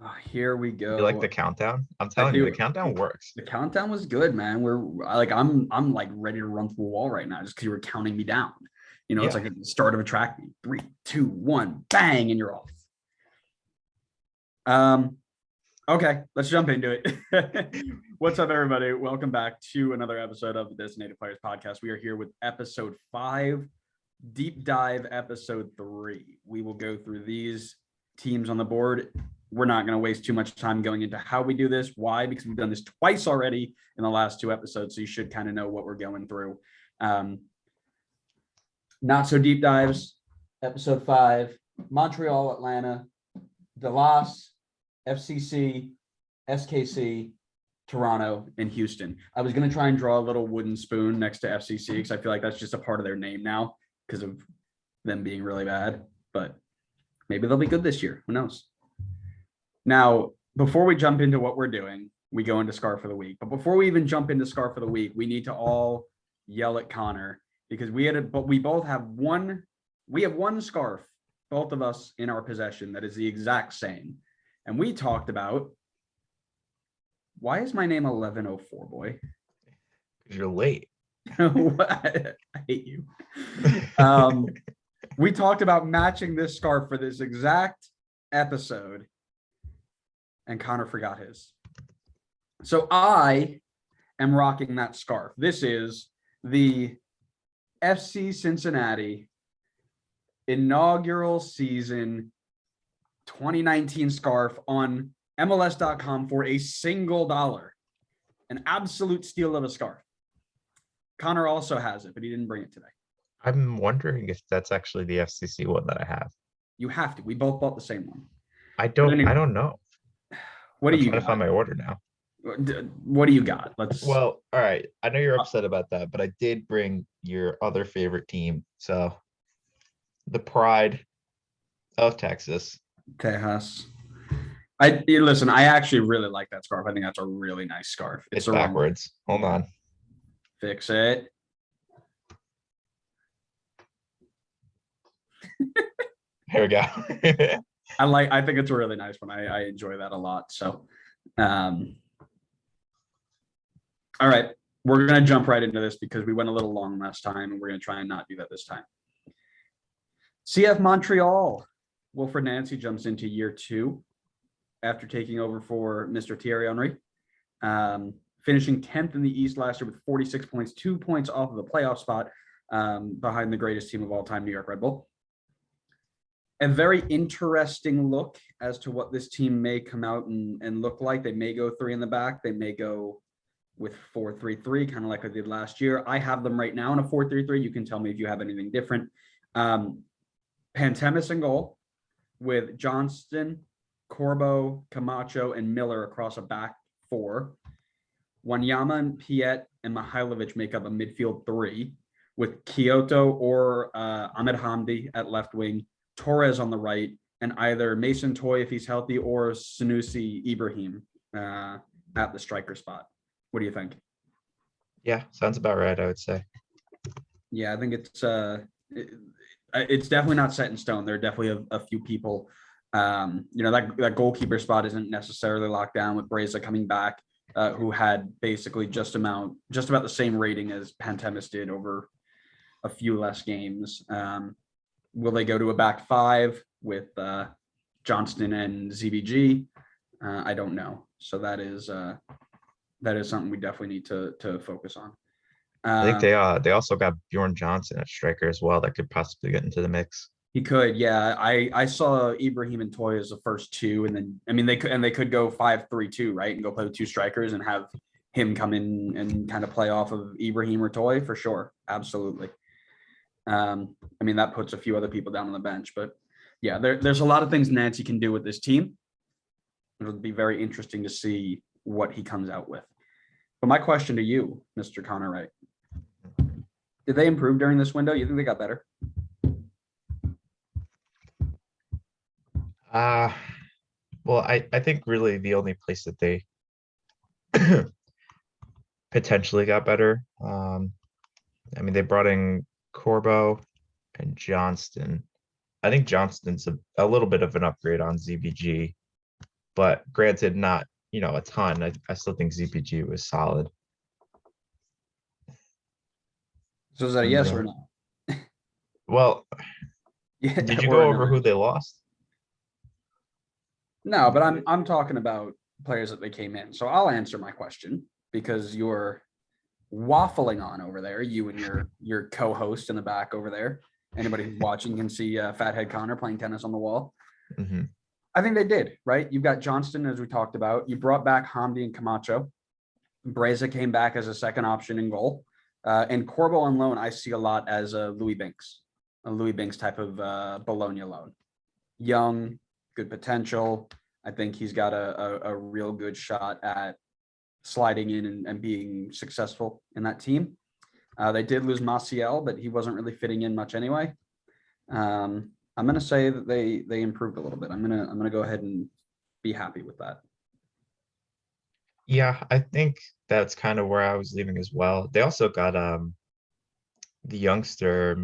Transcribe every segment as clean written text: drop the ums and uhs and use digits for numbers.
Oh, here we You like the go. countdown? I'm I telling you, the do. countdown works. The countdown was good, man. I'm like ready to run through a wall right now just because you were counting me down. It's Yeah. like the start of a track meet. 3, 2, 1, bang, and you're off. Um, okay, let's jump into it. What's up, everybody? Welcome back to another episode of the Designated Players Podcast. We are here with episode 5, deep dive episode 3. We will go through these teams on the board. We're not going to waste too much time going into how we do this. Why? Because we've done this twice already in the last 2 episodes, so you should kind of know what we're going through. Not so deep dives. Episode 5, Montreal, Atlanta, Dallas, FCC, SKC, Toronto, and Houston. I was going to try and draw a little wooden spoon next to FCC because I feel like that's just a part of their name now because of them being really bad. But maybe they'll be good this year. Who knows? Now, before we jump into what we're doing, we go into Scarf of the Week. But before we even jump into Scarf of the Week, we need to all yell at Connor because we both have one. We have one scarf, both of us in our possession, that is the exact same. And we talked about, why is my name 1104, boy? Because you're late. I hate you. We talked about matching this scarf for this exact episode, and Connor forgot his. So I am rocking that scarf. This is the FC Cincinnati inaugural season 2019 scarf on MLS.com for a single dollar. An absolute steal of a scarf. Connor also has it, but he didn't bring it today. I'm wondering if that's actually the FCC one that I have. You have to. We both bought the same one. I don't know. What do I'm you trying got? to find my order now. What do you got? Well, all right. I know you're upset about that, but I did bring your other favorite team. So the pride of Texas. Tejas. Listen, I actually really like that scarf. I think that's a really nice scarf. It's backwards. Hold on. Fix it. Here we go. I think it's a really nice one. I enjoy that a lot. So all right. We're gonna jump right into this because we went a little long last time, and we're gonna try and not do that this time. CF Montreal. Wilfred Nancy jumps into year 2 after taking over for Mr. Thierry Henry. Finishing 10th in the East last year with 46 points, 2 points off of the playoff spot behind the greatest team of all time, New York Red Bull. A very interesting look as to what this team may come out and look like. They may go 3 in the back. They may go with 4-3-3, kind of like I did last year. I have them right now in a 4-3-3. You can tell me if you have anything different. Pantemis in goal with Johnston, Corbo, Camacho, and Miller across a back 4. Wanyama and Piet and Mihailovic make up a midfield 3 with Kyoto or Ahmed Hamdi at left wing, Torres on the right, and either Mason Toy if he's healthy or Sanusi Ibrahim at the striker spot. What do you think? Yeah, sounds about right, I would say. Yeah, I think it's definitely not set in stone. There are definitely a few people. That goalkeeper spot isn't necessarily locked down with Breza coming back, who had basically just about the same rating as Pantemis did over a few less games. Will they go to a back 5 with Johnston and ZBG? I don't know. So that is something we definitely need to focus on. I think they also got Bjorn Johnson at striker as well that could possibly get into the mix. He could, yeah. I saw Ibrahim and Toy as the first 2, and then they could go 5-3-2, right, and go play with 2 strikers and have him come in and kind of play off of Ibrahim or Toy for sure, absolutely. That puts a few other people down on the bench, but yeah, there's a lot of things Nancy can do with this team. It'll be very interesting to see what he comes out with. But my question to you, Mr. Connor Wright, did they improve during this window? You think they got better? Well, I think really the only place that they potentially got better. They brought in Corbo and Johnston. I think Johnston's a little bit of an upgrade on ZBG. but granted, not, a ton. I still think ZPG was solid. So is that a And yes or no? well, Yeah, did you or go a over no? who they lost? No, but I'm talking about players that they came in. So I'll answer my question because you're waffling on over there. You and your co-host in the back over there. Anybody who's watching can see Fathead Connor playing tennis on the wall. Hmm. I think they did, right? You've got Johnston, as we talked about. You brought back Hamdi and Camacho. Breza came back as a second option in goal. And Corbo on loan, I see a lot as a Louis Binks type of Bologna loan. Young, good potential. I think he's got a real good shot at sliding in and being successful in that team. They did lose Maciel, but he wasn't really fitting in much anyway. I'm gonna say that they improved a little bit. I'm gonna go ahead and be happy with that. Yeah, I think that's kind of where I was leaving as well. They also got the youngster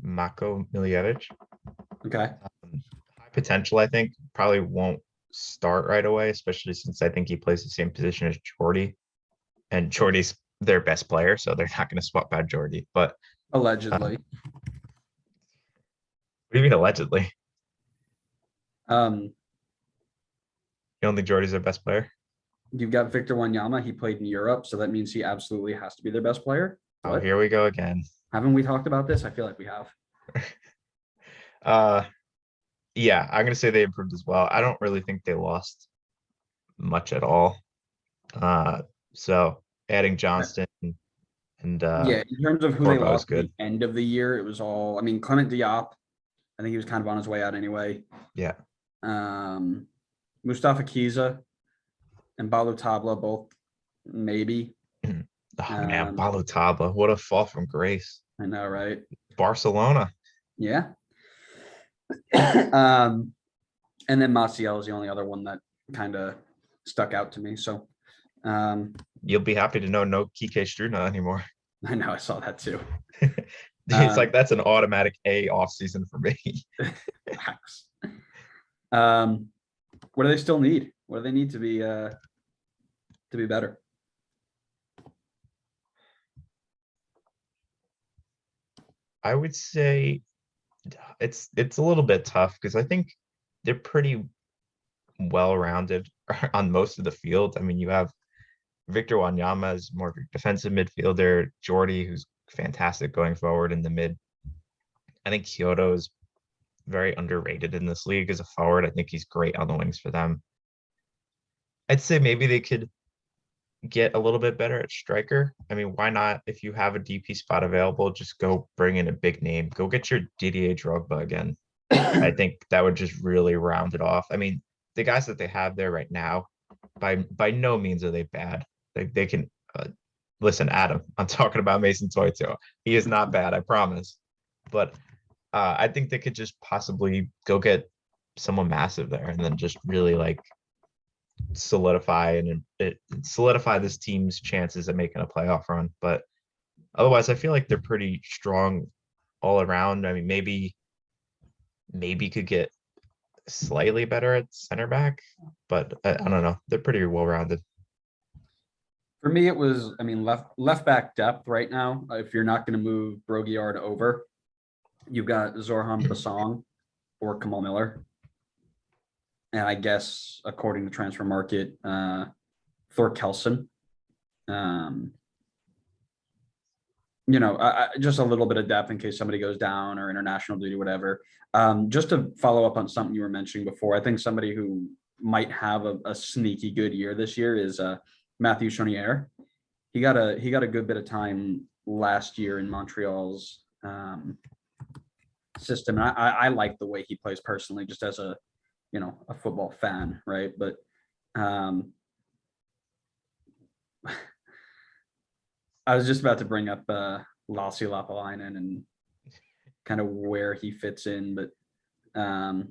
Mako Miljevic. Okay. High potential, I think, probably won't start right away, especially since I think he plays the same position as Jordy. And Jordy's their best player, so they're not going to swap out Jordy. But Allegedly. what do you mean allegedly? Um, You don't think Jordy's their best player? you've got Victor Wanyama. He played in Europe, so that means he absolutely has to be their best player. Oh, What? here we go again. Haven't we talked about this? I feel like we have. Uh, yeah, I'm gonna say they improved as well. I don't really think they lost much at all. Uh, so adding Johnston and Yeah, in terms of who they Corbo is lost at the good. end of the year, it was all. I mean, Clement Diop. I think he was kind of on his way out anyway. Yeah. Um, Mustafa Kiza and Balu Tabla both maybe. Oh man, Um, Balotaba, what a fall from grace. I know, right? Barcelona. Yeah. And then Maciel is the only other one that kind of stuck out to me. So You'll be happy to know no Kike Struna anymore. I know I saw that too. It's like that's an automatic A off season for me. What do they still need? What do they need to be better? I would say it's a little bit tough because I think they're pretty well-rounded on most of the field. I mean, you have Victor Wanyama is more of a defensive midfielder, Jordy, who's fantastic going forward in the mid. I think Kyoto is very underrated in this league as a forward. I think he's great on the wings for them. I'd say maybe they could get a little bit better at striker. I mean, why not? If you have a DP spot available, just go bring in a big name. Go get your Didier Drogba again. I think that would just really round it off. I mean, the guys that they have there right now, by no means are they bad. They can listen, Adam. I'm talking about Mason Toito. He is not bad, I promise. But I think they could just possibly go get someone massive there and then just really like solidify this team's chances at making a playoff run. But otherwise, I feel like they're pretty strong all around. I mean, maybe could get slightly better at center back, but I don't know. They're pretty well rounded. For me, it was, I mean, left back depth right now. If you're not going to move Brogiard over, you've got Zorhan Basong or Kamal Miller. And I guess according to Transfer Market, Thor Kelson. Just a little bit of depth in case somebody goes down or international duty, whatever. Just to follow up on something you were mentioning before, I think somebody who might have a sneaky good year this year is Matthew Chonier. He got a good bit of time last year in Montreal's system. And I like the way he plays personally, just as a football fan, right? But I was just about to bring up Lassi Lapalainen and kind of where he fits in, but I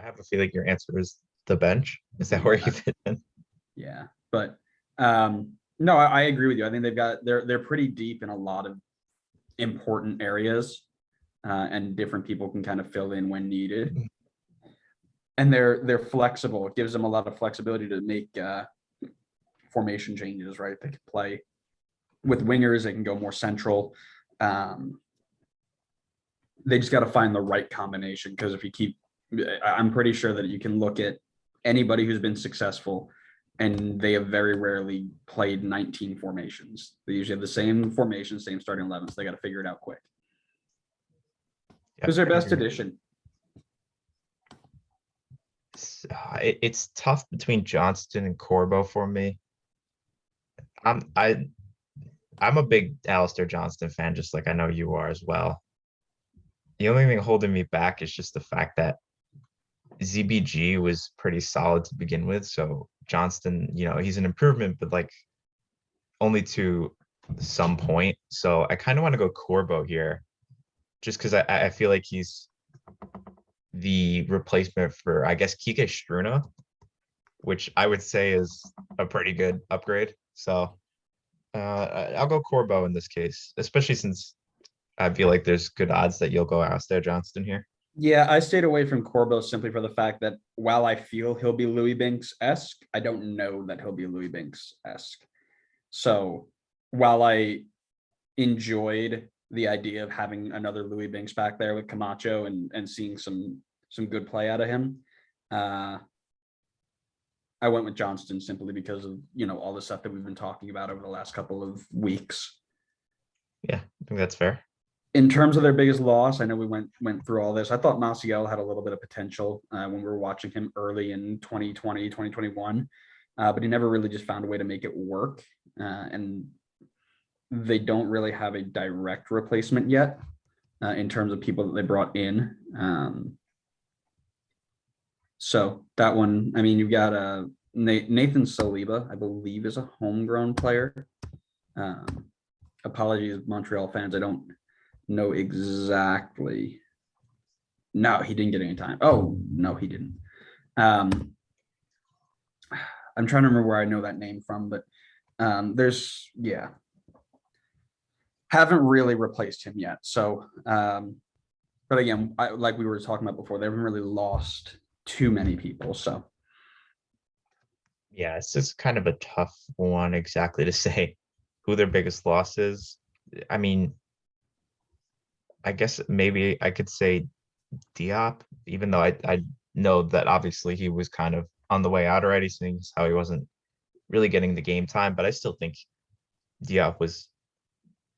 have a feeling your answer is the bench. Is that where he fit in? Yeah, but no, I agree with you. I think they're pretty deep in a lot of important areas, and different people can kind of fill in when needed. And they're flexible. It gives them a lot of flexibility to make formation changes, right? They can play with wingers, they can go more central. They just got to find the right combination, because if you keep, I'm pretty sure that you can look at anybody who's been successful and they have very rarely played 19 formations. They usually have the same formation, same starting 11, so they got to figure it out quick. Who's their best addition? It's tough between Johnston and Corbo for me. I'm a big Alistair Johnston fan, just like I know you are as well. The only thing holding me back is just the fact that ZBG was pretty solid to begin with. So Johnston, he's an improvement, but like only to some point. So I kind of want to go Corbo here, just because I feel like he's the replacement for, I guess, Kike Struna, which I would say is a pretty good upgrade. So I'll go Corbo in this case, especially since I feel like there's good odds that you'll go Alistair Johnston here. Yeah, I stayed away from Corbo simply for the fact that while I feel he'll be Louis Binks-esque, I don't know that he'll be Louis Binks-esque. So while I enjoyed the idea of having another Louis Binks back there with Camacho and seeing some good play out of him, I went with Johnston simply because of, all the stuff that we've been talking about over the last couple of weeks. Yeah, I think that's fair. In terms of their biggest loss, I know we went through all this. I thought Maciel had a little bit of potential when we were watching him early in 2020, 2021, but he never really just found a way to make it work. And they don't really have a direct replacement yet in terms of people that they brought in. So that one, I mean, you've got Nathan Saliba, I believe, is a homegrown player. Apologies, Montreal fans, I don't know exactly. No, he didn't get any time. Oh, no, he didn't. I'm trying to remember where I know that name from, but haven't really replaced him yet. So, but again, like we were talking about before, they haven't really lost too many people. So, yeah, it's just kind of a tough one exactly to say who their biggest loss is. I mean, I guess maybe I could say Diop, even though I know that obviously he was kind of on the way out already, seeing how he wasn't really getting the game time. But I still think Diop was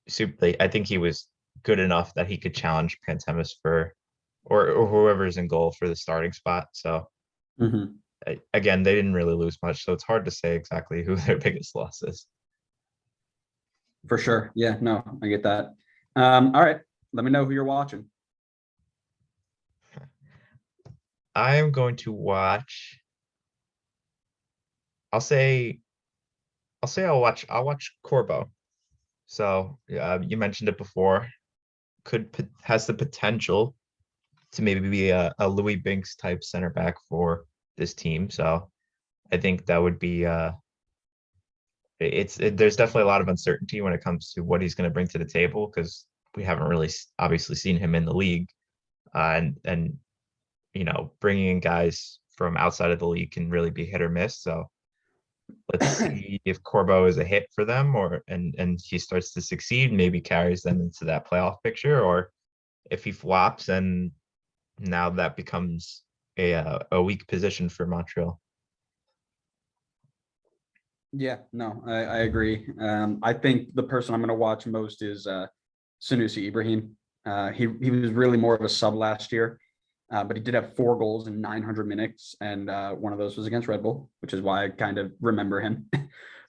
super. I think he was good enough that he could challenge Pantemis for, or whoever's in goal for the starting spot. So again, they didn't really lose much, so it's hard to say exactly who their biggest loss is. For sure. Yeah, no, I get that. All right. Let me know who you're watching. I am going to watch. I'll watch Corbo. So you mentioned it before. Has the potential to maybe be a Louis Binks type center back for this team. So I think that would be there's definitely a lot of uncertainty when it comes to what he's going to bring to the table, because we haven't really obviously seen him in the league, and bringing in guys from outside of the league can really be hit or miss. So let's see if Corbo is a hit for them, and he starts to succeed, maybe carries them into that playoff picture, or if he flops and now that becomes a weak position for Montreal. Yeah, no, I agree. I think the person I'm going to watch most is Sanusi Ibrahim. He was really more of a sub last year, but he did have 4 goals in 900 minutes, and one of those was against Red Bull, which is why I kind of remember him.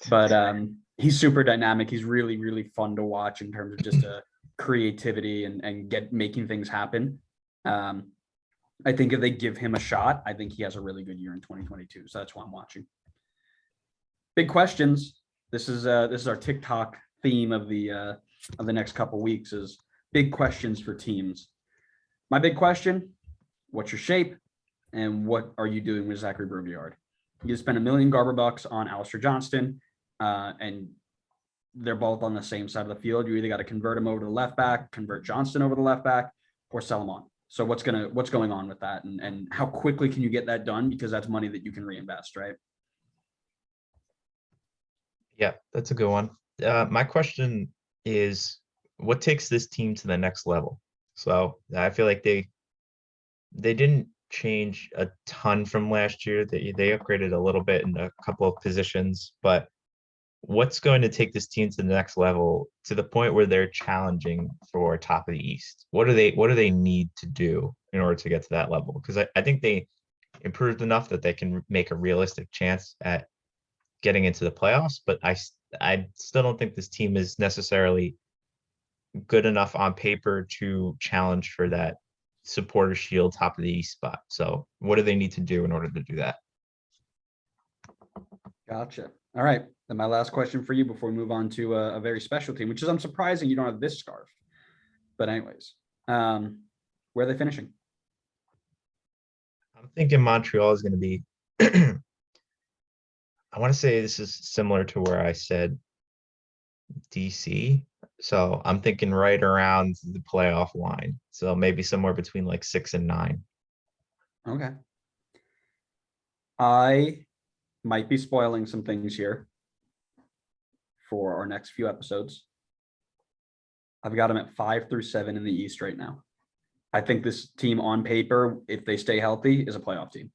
But he's super dynamic. He's really, really fun to watch in terms of just creativity and making things happen. I think if they give him a shot, I think he has a really good year in 2022. So that's why I'm watching. Big questions. This is our TikTok theme of the next couple weeks is big questions for teams. My big question: what's your shape, and what are you doing with Zachary Breviard? You spend $1 million bucks on Alistair Johnston, and they're both on the same side of the field. You either got to convert him over to the left back, convert Johnston over to the left back, or sell him on. So what's going on with that, and how quickly can you get that done? Because that's money that you can reinvest, right? Yeah, that's a good one. My question is, what takes this team to the next level? So I feel like they didn't change a ton from last year. They upgraded a little bit in a couple of positions, but what's going to take this team to the next level to the point where they're challenging for top of the East? What do they need to do in order to get to that level? Because I think they improved enough that they can make a realistic chance at getting into the playoffs, but I still don't think this team is necessarily good enough on paper to challenge for that supporter shield top of the East spot. So what do they need to do in order to do that? Gotcha. All right. Then my last question for you before we move on to a very special team, which is I'm surprising you don't have this scarf. But anyways, where are they finishing? I'm thinking Montreal is going to be I want to say this is similar to where I said DC. So I'm thinking right around the playoff line. So maybe somewhere between like 6 and 9. Okay. I might be spoiling some things here for our next few episodes. I've got them at 5 through 7 in the East right now. I think this team on paper, if they stay healthy, is a playoff team.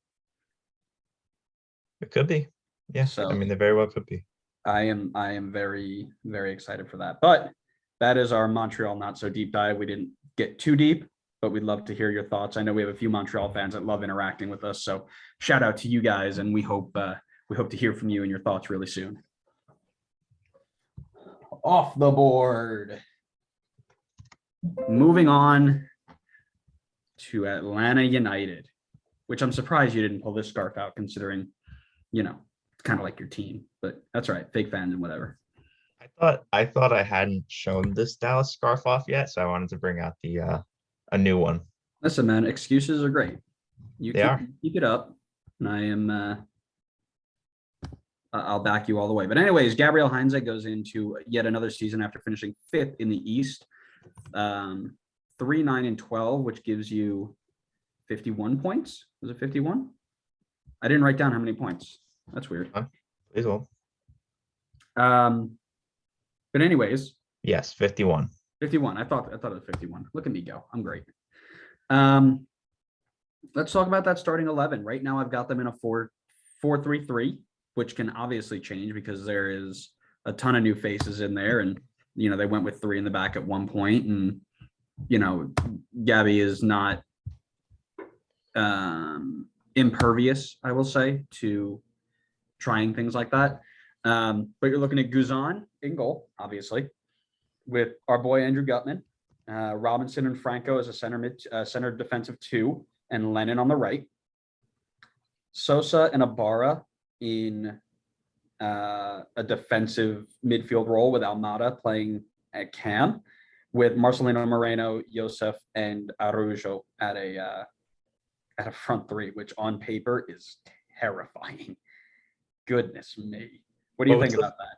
It could be. Yeah. So I mean, they very well could be. I am very, very excited for that. But that is our Montreal not so deep dive. We didn't get too deep, but we'd love to hear your thoughts. I know we have a few Montreal fans that love interacting with us. So shout out to you guys, and we hope to hear from you and your thoughts really soon. Off the board. Moving on to Atlanta United, which I'm surprised you didn't pull this scarf out, considering, it's kind of like your team, but that's all right. Fake fans and whatever. I thought I hadn't shown this Dallas scarf off yet, so I wanted to bring out the a new one. Listen, man, excuses are great. You They are. keep it up, and I am. I'll back you all the way. But anyways, Gabriel Heinze goes into yet another season after finishing 5th in the East, 3-9-12, which gives you 51 points. Was it 51? I didn't write down how many points. That's weird. Please well. But anyways, Yes, 51. 51. I thought it was 51. Look at me go. I'm great. Let's talk about that starting 11. Right now, I've got them in a 4-3-3, which can obviously change because there is a ton of new faces in there, and they went with 3 in the back at one point, and Gabby is not impervious, I will say, to trying things like that. But you're looking at Guzan in goal, obviously, with our boy Andrew Gutman, Robinson and Franco as a center defensive 2, and Lennon on the right. Sosa and Ibarra in a defensive midfield role, with Almada playing at cam, with Marcelino Moreno, Josef, and Araujo at a front 3, which on paper is terrifying. Goodness me. What do you think about that?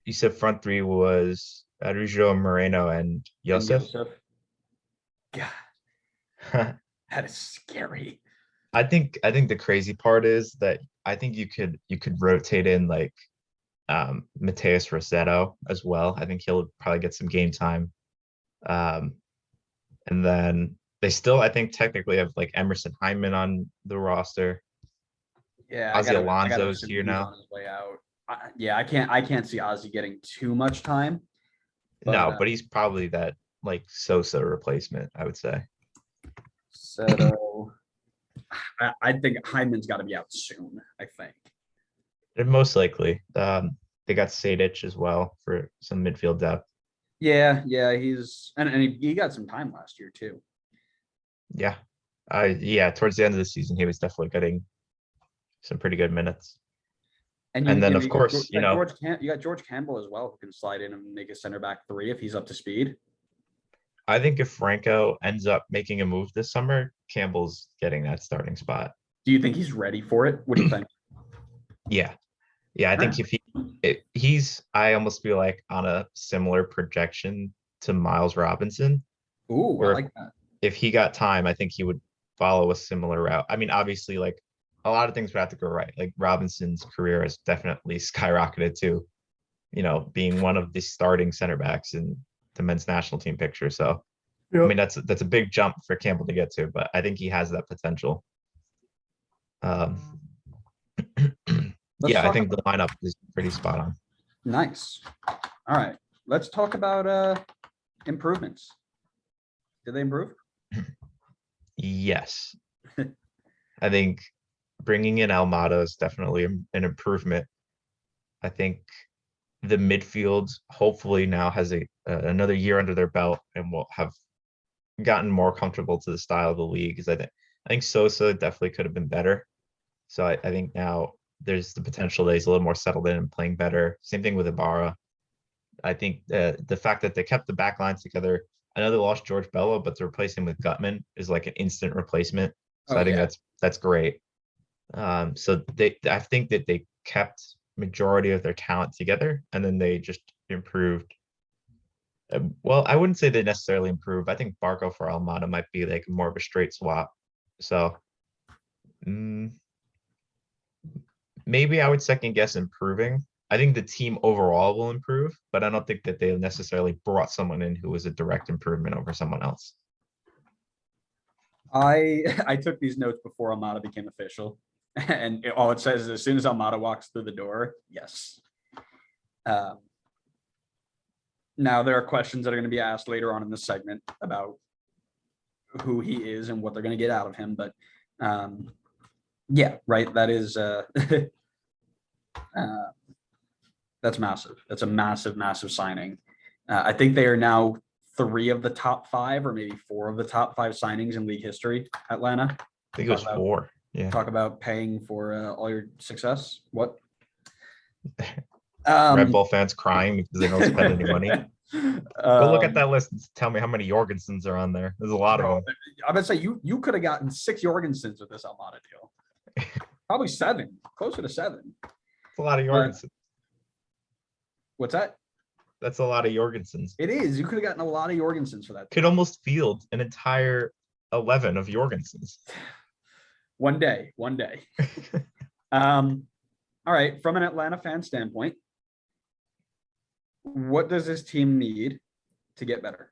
You said front 3 was Araujo, Moreno, and Josef. God, that is scary. I think the crazy part is that I think you could rotate in like Mateus Rossetto as well. I think he'll probably get some game time. And then they still, I think, technically have like Emerson Hyndman on the roster. Yeah, Ozzy Alonso's here now. On his way out. I can't see Ozzy getting too much time. No, but he's probably that like Sosa replacement, I would say. So I think Hyman's got to be out soon, I think. And most likely. They got Sadic as well for some midfield depth. Yeah, he's and he got some time last year too. Yeah. Towards the end of the season, he was definitely getting some pretty good minutes. And then, of course, you got George Campbell as well, who can slide in and make a center back 3 if he's up to speed. I think if Franco ends up making a move this summer, Campbell's getting that starting spot. Do you think he's ready for it? What do you think? Yeah. I think if I almost feel like on a similar projection to Miles Robinson. Ooh, I like that. if he got time, I think he would follow a similar route. I mean, obviously, like a lot of things would have to go right. Like Robinson's career has definitely skyrocketed to, being one of the starting center backs in the men's national team picture. So, I Yep. mean, that's a big jump for Campbell to get to, but I think he has that potential. Um, Let's yeah, I talk think the about lineup is pretty spot on. nice. All right. Let's talk about improvements. Did they improve? Yes, I think bringing in Almada is definitely an improvement. I think the midfield hopefully now has another year under their belt and will have gotten more comfortable to the style of the league. Because I think Sosa definitely could have been better. So I think now there's the potential that he's a little more settled in and playing better. Same thing with Ibarra. I think the fact that they kept the back lines together. I know they lost George Bello, but to replace him with Gutman is like an instant replacement. So Oh I think yeah. that's great. So I think that they kept majority of their talent together, and then they just improved. Well, I wouldn't say they necessarily improved. I think Barco for Almada might be like more of a straight swap. So mm, maybe I would second guess improving. I think the team overall will improve, but I don't think that they necessarily brought someone in who was a direct improvement over someone else. I took these notes before Almada became official, and all it says is as soon as Almada walks through the door, yes. Now there are questions that are going to be asked later on in this segment about who he is and what they're going to get out of him, but yeah, right. That is that's massive. That's a massive signing. I think they are now 3 of the top 5, or maybe 4 of the top 5 signings in league history. Atlanta. I think it was 4. Yeah. Talk about paying for all your success. What? Red Bull fans crying because they don't spend any money. Go look at that list and tell me how many Jorgensens are on there. There's a lot of them. I'm gonna say you could have gotten 6 Jorgensens with this Almada deal. Probably 7, closer to 7. It's a lot of Jorgensens. What's that? That's a lot of Jorgensens. It is. You could have gotten a lot of Jorgensens for that. Could almost field an entire 11 of Jorgensens. One day. All right. From an Atlanta fan standpoint, what does this team need to get better?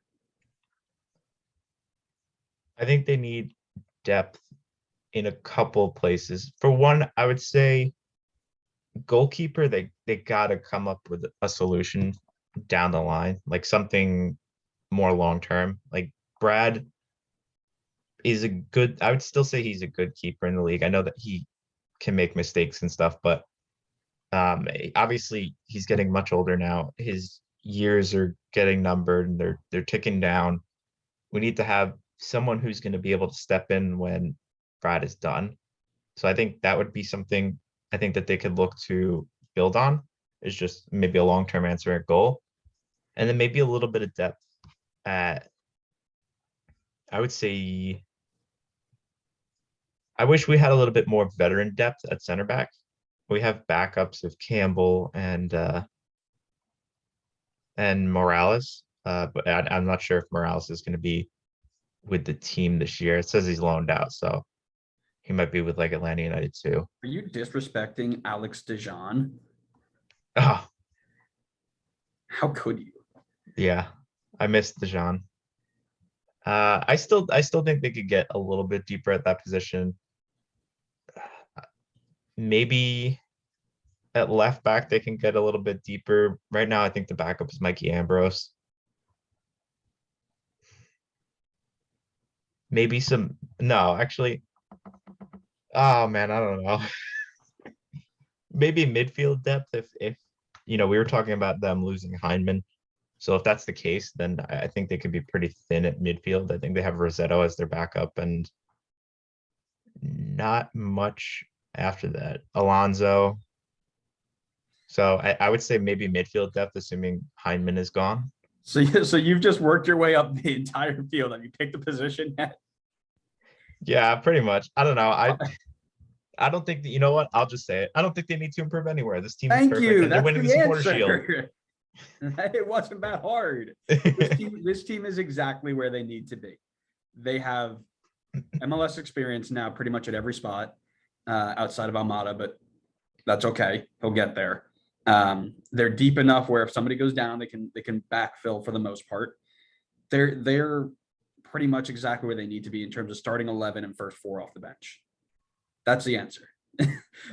I think they need depth in a couple places. For one, I would say goalkeeper, they got to come up with a solution down the line, like something more long term. Like Brad is I would still say he's a good keeper in the league. I know that he can make mistakes and stuff, but obviously he's getting much older now. His years are getting numbered and they're ticking down. We need to have someone who's going to be able to step in when Brad is done. So I think that would be something I think that they could look to build on, is just maybe a long-term answer at goal. And then maybe a little bit of depth at, I would say, I wish we had a little bit more veteran depth at center back. We have backups of Campbell and Morales, but I'm not sure if Morales is going to be with the team this year. It says he's loaned out, so he might be with like Atlanta United too. Are you disrespecting Alex DeJean? Oh, How could you? yeah, I missed DeJean. I still think they could get a little bit deeper at that position. Maybe at left back they can get a little bit deeper. Right now, I think the backup is Mikey Ambrose. Maybe actually. Oh man, I don't know. Maybe midfield depth if we were talking about them losing Hindman. So if that's the case, then I think they could be pretty thin at midfield. I think they have Rossetto as their backup and not much after that. Alonso. So I would say maybe midfield depth, assuming Hindman is gone. So you've just worked your way up the entire field. Have you picked a position yet? Yeah, pretty much. I don't know. I don't think that, you know what? I'll just say it. I don't think they need to improve anywhere. This team is Thank perfect, you. and they're That's winning the the supporter shield. answer. It wasn't that hard. This team is exactly where they need to be. they have MLS experience now pretty much at every spot outside of Almada, but that's okay. He'll get there. They're deep enough where if somebody goes down, they can backfill for the most part. They're pretty much exactly where they need to be in terms of starting 11 and first 4 off the bench. That's the answer.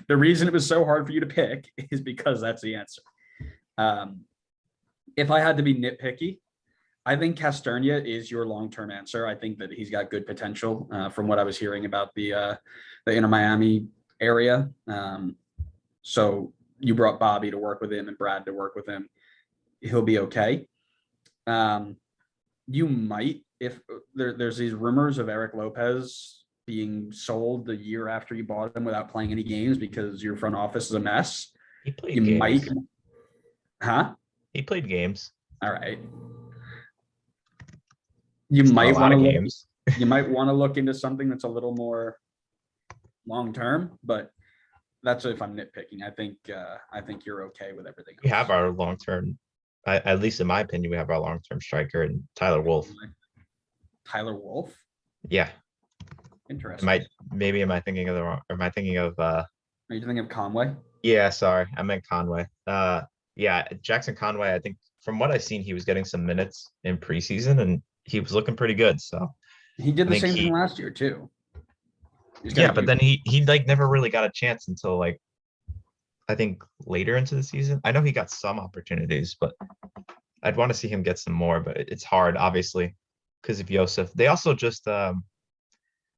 The reason it was so hard for you to pick is because that's the answer. If I had to be nitpicky, I think Casternia is your long-term answer. I think that he's got good potential from what I was hearing about the Inter Miami area. So you brought Bobby to work with him and Brad to work with him. He'll be okay. You might, if there's these rumors of Eric Lopez being sold the year after you bought him without playing any games because your front office is a mess. He played You games. might, huh? He played games. All right. You It's not might a lot want to of look. games. You might want to look into something that's a little more long term, but that's if I'm nitpicking. I think you're okay with everything We else. have our long term, at least in my opinion, we have our long term striker and Tyler Wolf. Tyler Wolf. Yeah. Interesting. Am I thinking of the wrong? Am I thinking of? Are you thinking of Conway? Yeah, sorry, I meant Conway. Yeah, Jackson Conway. I think from what I've seen, he was getting some minutes in preseason, and he was looking pretty good. So He did I the think same thing last year too. yeah, but then he like never really got a chance until like I think later into the season. I know he got some opportunities, but I'd want to see him get some more. But it's hard, obviously, because of Yosef. They also just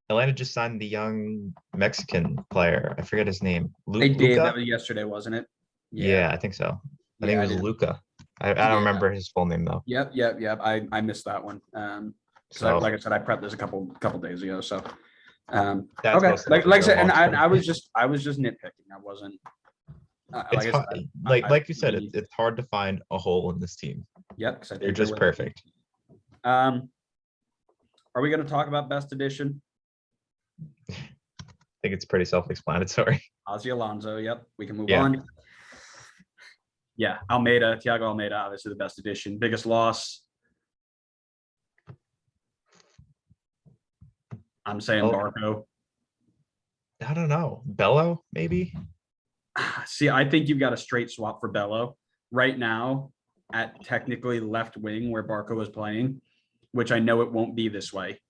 Atlanta just signed the young Mexican player. I forget his name. They did. Luca? That was yesterday, wasn't it? Yeah, I think so. I think it was didn't- Luca. I don't remember his full name though. Yep. I missed that one. So like I said, I prepped this a couple days ago. So that's okay. most Like I definitely said, and long-term. I was just nitpicking. I wasn't. It's I hard, said, like you said, it's hard to find a hole in this team. Yep. They're just perfect. Are we going to talk about best edition? I think it's pretty self-explanatory. Ozzy Alonso. Yep. We can move Yeah. on. Yeah. Thiago Almeida, obviously the best edition. Biggest loss. I'm saying Barco. I don't know. Bello, maybe? See, I think you've got a straight swap for Bello right now at technically left wing where Barco is playing, which I know it won't be this way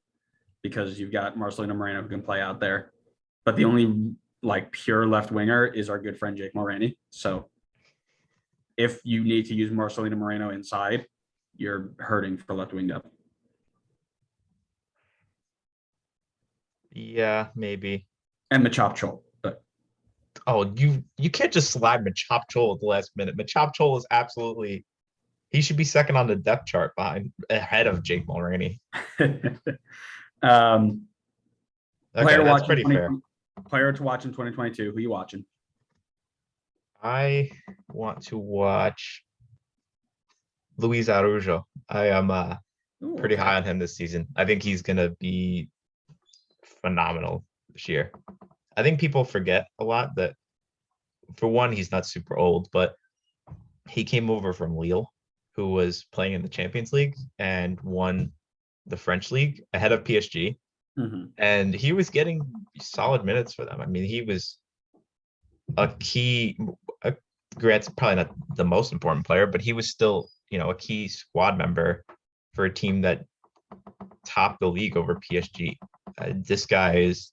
because you've got Marcelino Moreno who can play out there. But the only like pure left winger is our good friend Jake Mulroney. So if you need to use Marcelino Moreno inside, you're hurting for left wing depth. Yeah, maybe. And Machop Chol. But Oh, you can't just slide Machop Chol at the last minute. Machop Chol is absolutely he should be second on the depth chart ahead of Jake Mulroney. Player that's pretty fair. Player to watch in 2022. Who are you watching? I want to watch Luis Araujo. I am pretty high on him this season. I think he's gonna be phenomenal this year. I think people forget a lot that for one, he's not super old, but he came over from Lille, who was playing in the Champions League and won the French league ahead of PSG. Mm-hmm. And he was getting solid minutes for them. I mean, he was a key, granted, probably not the most important player, but he was still, a key squad member for a team that topped the league over PSG. This guy is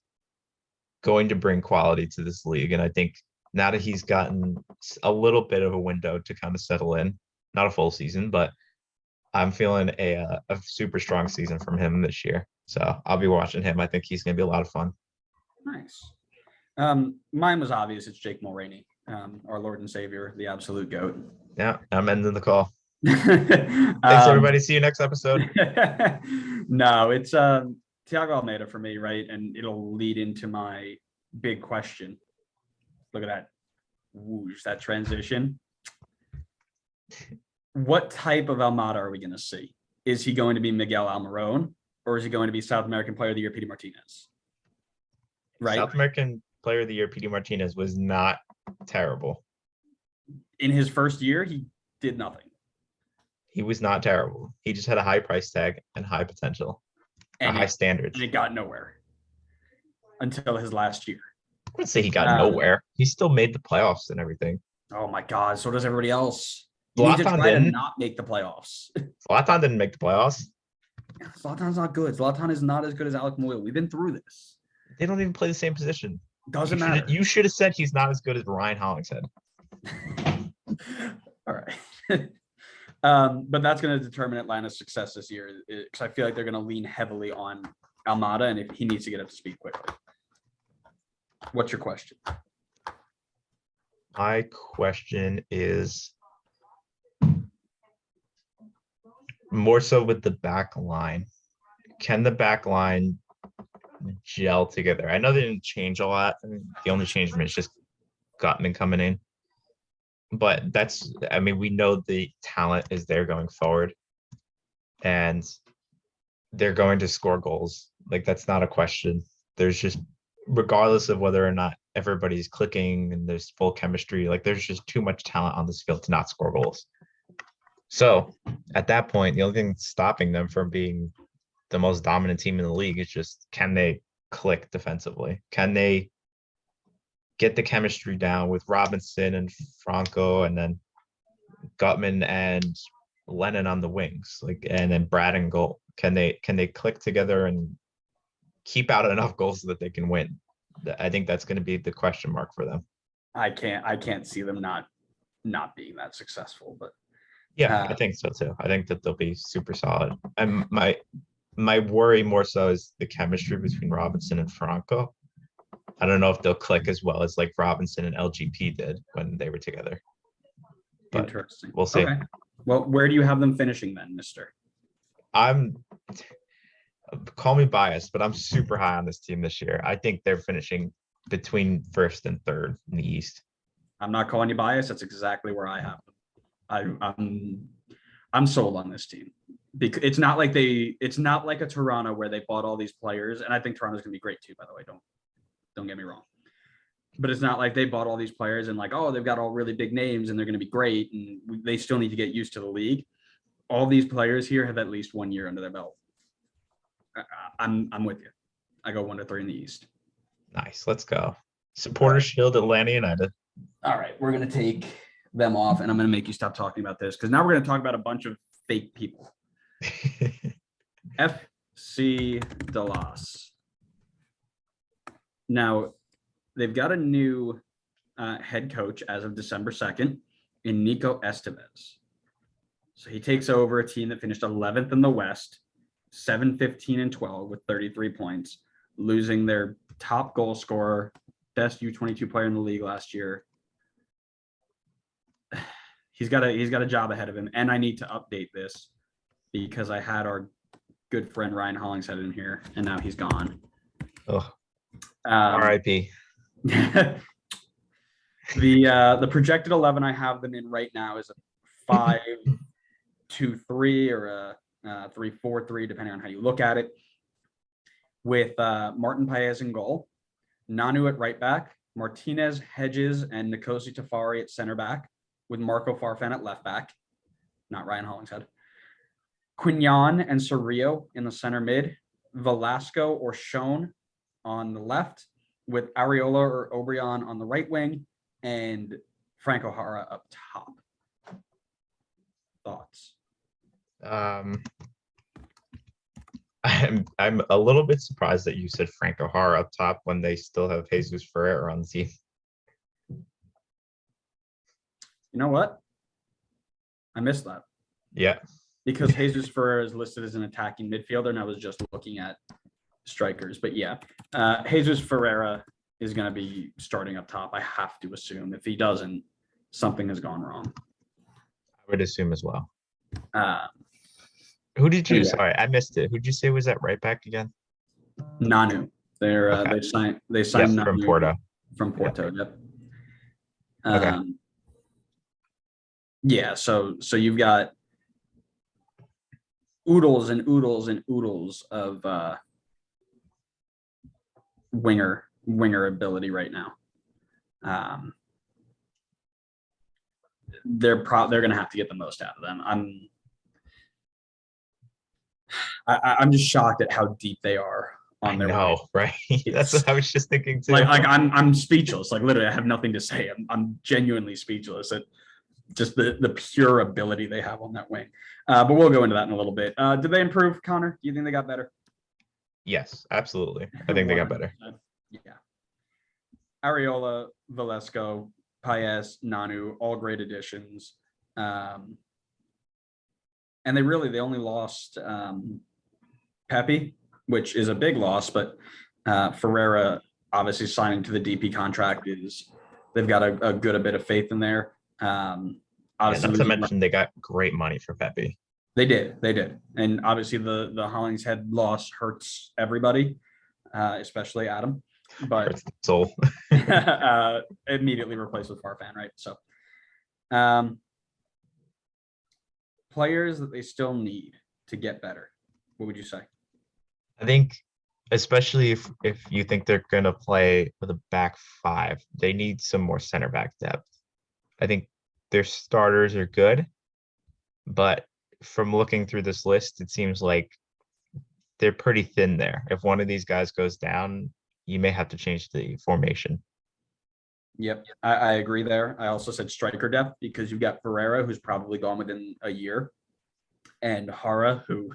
going to bring quality to this league. And I think now that he's gotten a little bit of a window to kind of settle in, not a full season, but I'm feeling a super strong season from him this year. So I'll be watching him. I think he's going to be a lot of fun. Nice. Mine was obvious. It's Jake Mulroney, our Lord and Savior, the absolute GOAT. Yeah, I'm ending the call. Thanks, everybody. See you next episode. No, it's Thiago Almeida for me, right? And it'll lead into my big question. Look at that. Whoosh, that transition. What type of Almada are we going to see? Is he going to be Miguel Almiron or is he going to be South American Player of the Year, Pity Martinez? Right. South American Player of the Year, Pity Martinez was not terrible. In his first year, he did nothing. He was not terrible. He just had a high price tag and high potential. and high it, standards. and it got nowhere until his last year. I wouldn't say he got Um, nowhere. He still made the playoffs and everything. Oh my God, so does everybody else. You need to Zlatan try to didn't. not make the playoffs. Zlatan didn't make the playoffs. Zlatan's not good. Zlatan is not as good as Alec Moyle. We've been through this. They don't even play the same position. Doesn't matter. You should have said he's not as good as Ryan Hollingshead. All right. But that's going to determine Atlanta's success this year because I feel like they're going to lean heavily on Almada, and if he needs to get up to speed quickly. What's your question? My question is more so with the back line. Can the back line gel together? I know they didn't change a lot. I mean, the only change is just Gutman coming in. But we know the talent is there going forward. And they're going to score goals. Like, that's not a question. There's just, regardless of whether or not everybody's clicking and there's full chemistry, like there's just too much talent on this field to not score goals. So at that point, the only thing stopping them from being the most dominant team in the league is just, can they click defensively? Can they get the chemistry down with Robinson and Franco, and then Gutman and Lennon on the wings, and then Brad and goal? Can they click together and keep out enough goals so that they can win? I think that's going to be the question mark for them. I can't see them not being that successful, but yeah, I think so too. I think that they'll be super solid. And my worry more so is the chemistry between Robinson and Franco. I don't know if they'll click as well as like Robinson and LGP did when they were together. But interesting. We'll see. Okay. Well, where do you have them finishing then, Mister? Call me biased, but I'm super high on this team this year. I think they're finishing between first and third in the East. I'm not calling you biased. That's exactly where I have them. I'm sold on this team because it's not like a Toronto where they bought all these players, and I think Toronto's gonna be great too. By the way, don't get me wrong, but it's not like they bought all these players and like, oh, they've got all really big names and they're gonna be great, and they still need to get used to the league. All these players here have at least 1 year under their belt. I'm with you. I go 1-3 in the East. Nice. Let's go. Supporter Shield, Atlanta United. All right. We're going to take them off, and I'm going to make you stop talking about this because now we're going to talk about a bunch of fake people. FC Dallas. Now, they've got a new head coach as of December 2nd in Nico Estevez. So he takes over a team that finished 11th in the West, 7-15-12 with 33 points, losing their top goal scorer, best U22 player in the league last year. He's got a job ahead of him, and I need to update this because I had our good friend Ryan Hollingshead in here, and now he's gone. Oh, R.I.P. The projected 11 I have them in right now is a 5-2-3 or a 3-4-3, depending on how you look at it, with Martin Paez in goal, Nanu at right back, Martinez, Hedges, and Nkosi Tafari at center back, with Marco Farfan at left back, not Ryan Hollingshead, Quignon and Cerrillo in the center mid, Velasco or Schoen on the left, with Areola or Obrian on the right wing, and Franco Jara up top. Thoughts? I'm a little bit surprised that you said Franco Jara up top when they still have Jesus Ferreira on the team. You know what? I missed that. Yeah. Because Jesus Ferreira is listed as an attacking midfielder, and I was just looking at strikers. But yeah, Jesus Ferreira is going to be starting up top. I have to assume. If he doesn't, something has gone wrong. I would assume as well. Who did you? Yeah. Sorry, I missed it. Who'd you say was that right back again? Nanu. They signed Nanu from Porto. From Porto. Yep. Okay. Yeah. So you've got oodles and oodles and oodles of winger ability right now. They're going to have to get the most out of them. I'm just shocked at how deep they are I on their way. know, right? That's It's what I was just thinking too. like I'm speechless. Like literally, I have nothing to say. I'm genuinely speechless at just the pure ability they have on that wing. But we'll go into that in a little bit. Did they improve, Connor? Do you think they got better? Yes, absolutely. I think they got better. 100%. Yeah. Areola, Valesco, Paez, Nanu, all great additions. And they only lost Pepe, which is a big loss, but Ferreira obviously signing to the DP contract is they've got a bit of faith in there. Not to mention they got great money for Pepe. They did, and obviously the Hollingshead loss hurts everybody, especially Adam. But Hurts the soul. Immediately replaced with Farfan, right? So, players that they still need to get better. What would you say? I think, especially if you think they're gonna play with a back five, they need some more center back depth. I think their starters are good, but from looking through this list, it seems like they're pretty thin there. If one of these guys goes down, you may have to change the formation. Yep, I agree there. I also said striker depth because you've got Ferreira, who's probably gone within a year, and Hara, who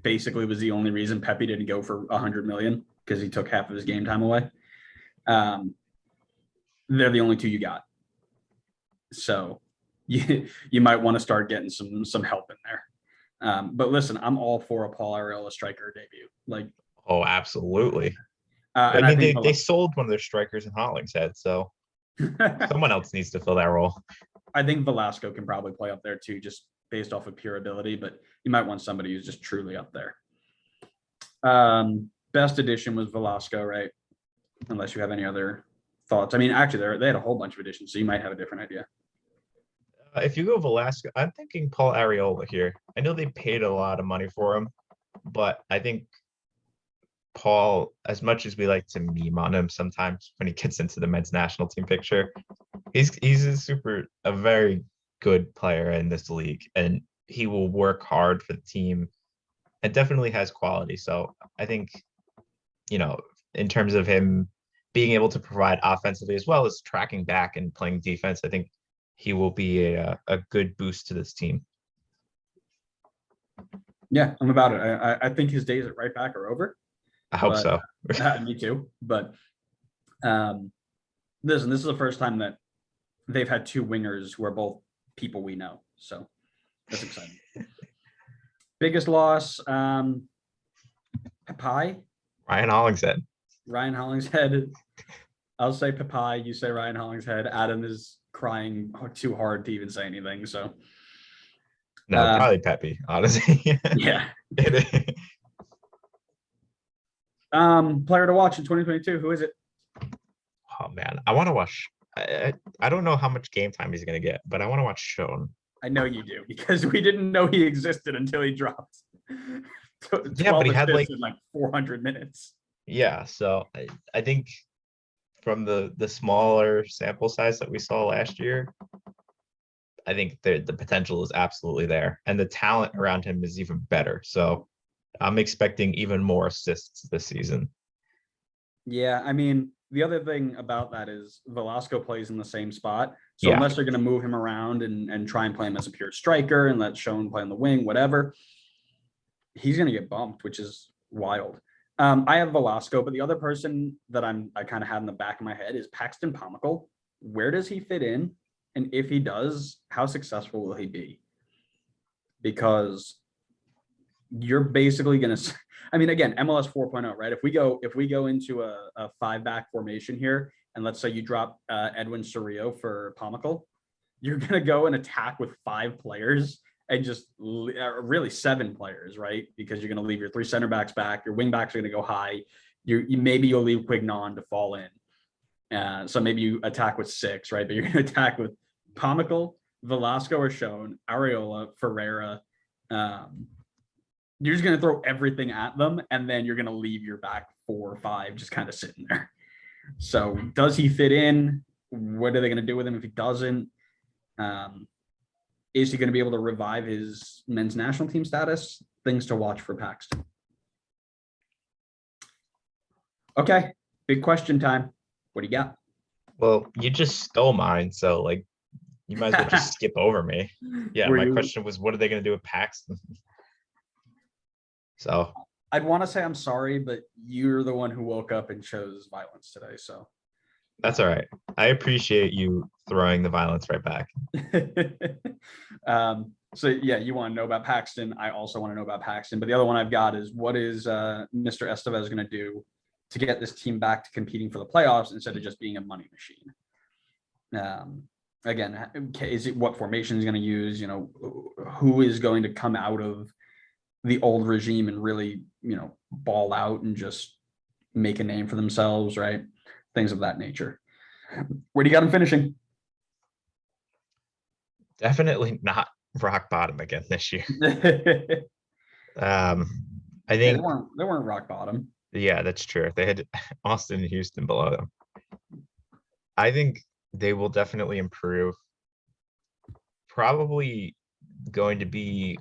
basically was the only reason Pepe didn't go for 100 million because he took half of his game time away. They're the only two you got. So you might want to start getting some help in there. But listen, I'm all for a Paul Arriola striker debut. Like, oh, absolutely. And I mean, they sold one of their strikers in Hollingshead, so someone else needs to fill that role. I think Velasco can probably play up there too, just based off of pure ability, but you might want somebody who's just truly up there. Best addition was Velasco, right? Unless you have any other thoughts. I mean, actually, they had a whole bunch of additions, so you might have a different idea. If you go Velasco, I'm thinking Paul Arriola here. I know they paid a lot of money for him, but I think Paul, as much as we like to meme on him sometimes when he gets into the men's national team picture, he's a very good player in this league, and he will work hard for the team and definitely has quality. So I think, in terms of him being able to provide offensively as well as tracking back and playing defense, I think he will be a good boost to this team. Yeah, I'm about it. I think his days at right back are over. I hope so. Me too. But listen, this is the first time that they've had two wingers who are both people we know. So that's exciting. Biggest loss, Papai. Ryan Hollingshead. I'll say Papai. You say Ryan Hollingshead. Adam is crying too hard to even say anything. So no, probably Pepe, honestly. Yeah. Player to watch in 2022. Who is it? Oh man, I want to watch. I don't know how much game time he's gonna get, but I want to watch Sean. I know you do because we didn't know he existed until he dropped. Yeah, but he had like 400 minutes. Yeah, so I think from the smaller sample size that we saw last year, I think the potential is absolutely there, and the talent around him is even better. So I'm expecting even more assists this season. Yeah, I mean, the other thing about that is Velasco plays in the same spot. So unless they're going to move him around and try and play him as a pure striker and let Schoen play on the wing, whatever, he's going to get bumped, which is wild. I have Velasco, but the other person that I kind of had in the back of my head is Paxton Pomykal. Where does he fit in? And if he does, how successful will he be? Because you're basically going to, I mean, again, MLS 4.0, right? If we go into a 5-back formation here, and let's say you drop Edwin Cerrillo for Pomykal, you're going to go and attack with 5 players and just really 7 players, right? Because you're going to leave your 3 center backs back. Your wing backs are going to go high. Maybe you'll leave Quignon to fall in. So maybe you attack with 6, right? But you're going to attack with Pomykal, Velasco or Schoen, Arriola, Ferreira. You're just going to throw everything at them, and then you're going to leave your back 4 or 5 just kind of sitting there. So does he fit in? What are they going to do with him if he doesn't? Is he going to be able to revive his men's national team status? Things to watch for Paxton. Okay, big question time. What do you got? Well, you just stole mine, so like you might as well just skip over me. Yeah, my question was, what are they going to do with Paxton? So I'd want to say I'm sorry, but you're the one who woke up and chose violence today. So that's all right. I appreciate you throwing the violence right back. So yeah, you want to know about Paxton. I also want to know about Paxton. But the other one I've got is, what is Mr. Estevez going to do to get this team back to competing for the playoffs instead of just being a money machine? Again, is it what formation is going to use? You know, who is going to come out of the old regime and really, you know, ball out and just make a name for themselves, right? Things of that nature. Where do you got them finishing? Definitely not rock bottom again this year. I Hey, think they weren't rock bottom. yeah, that's true. They had Austin and Houston below them. I think they will definitely improve. Probably going to be,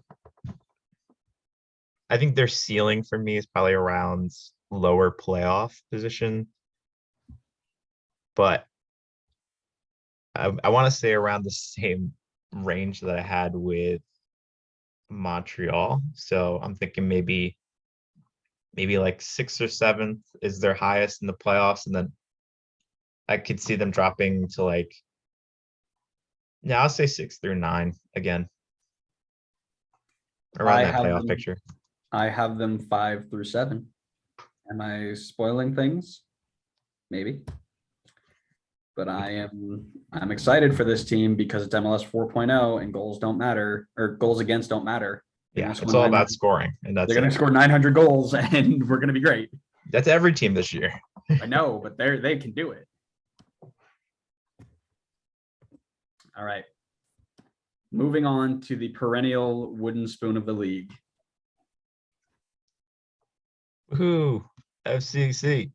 I think their ceiling for me is probably around lower playoff position. But I want to say around the same range that I had with Montreal. So I'm thinking maybe like 6th or 7th is their highest in the playoffs, and then I could see them dropping to like, yeah, I'll say 6 through 9 again. Around that playoff picture. I have them 5 through 7. Am I spoiling things? Maybe. But I'm excited for this team because it's MLS 4.0 and goals don't matter, or goals against don't matter. Yeah, it's all about scoring, and they're going to score 900 goals, and we're going to be great. That's every team this year. I know, but they can do it. All right. Moving on to the perennial wooden spoon of the league. Woohoo! FCC.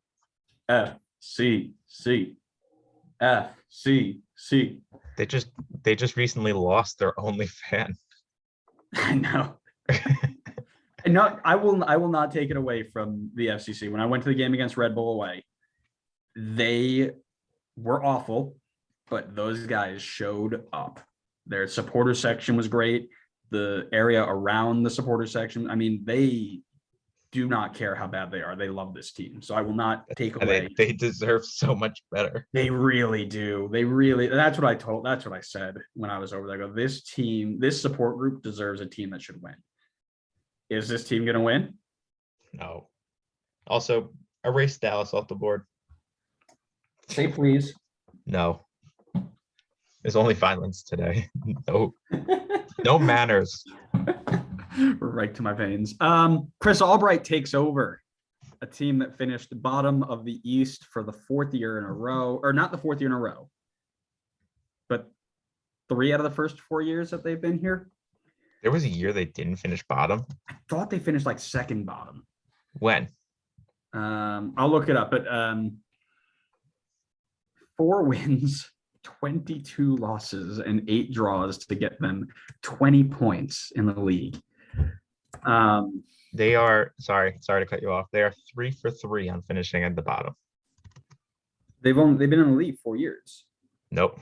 FCC. FCC. They just recently lost their only fan. I know. No, I will not take it away from the FCC. When I went to the game against Red Bull away, they were awful, but those guys showed up. Their supporter section was great. The area around the supporter section, I mean, they do not care how bad they are. They love this team. So I will not take away. They deserve so much better. They really do. That's what I said when I was over there. I go, this team, this support group deserves a team that should win. Is this team going to win? No. Also, erase Dallas off the board. Say please. No. There's only violence today. No. No manners. Right to my veins. Chris Albright takes over a team that finished bottom of the East for the 4th year in a row, or not the 4th year in a row, but 3 out of the first 4 years that they've been here. There was a year they didn't finish bottom. I thought they finished like second bottom. When? I'll look it up, but 4 wins, 22 losses, and 8 draws to get them 20 points in the league. They are sorry to cut you off. They are 3 for 3 on finishing at the bottom. They've been in the league 4 years. Nope.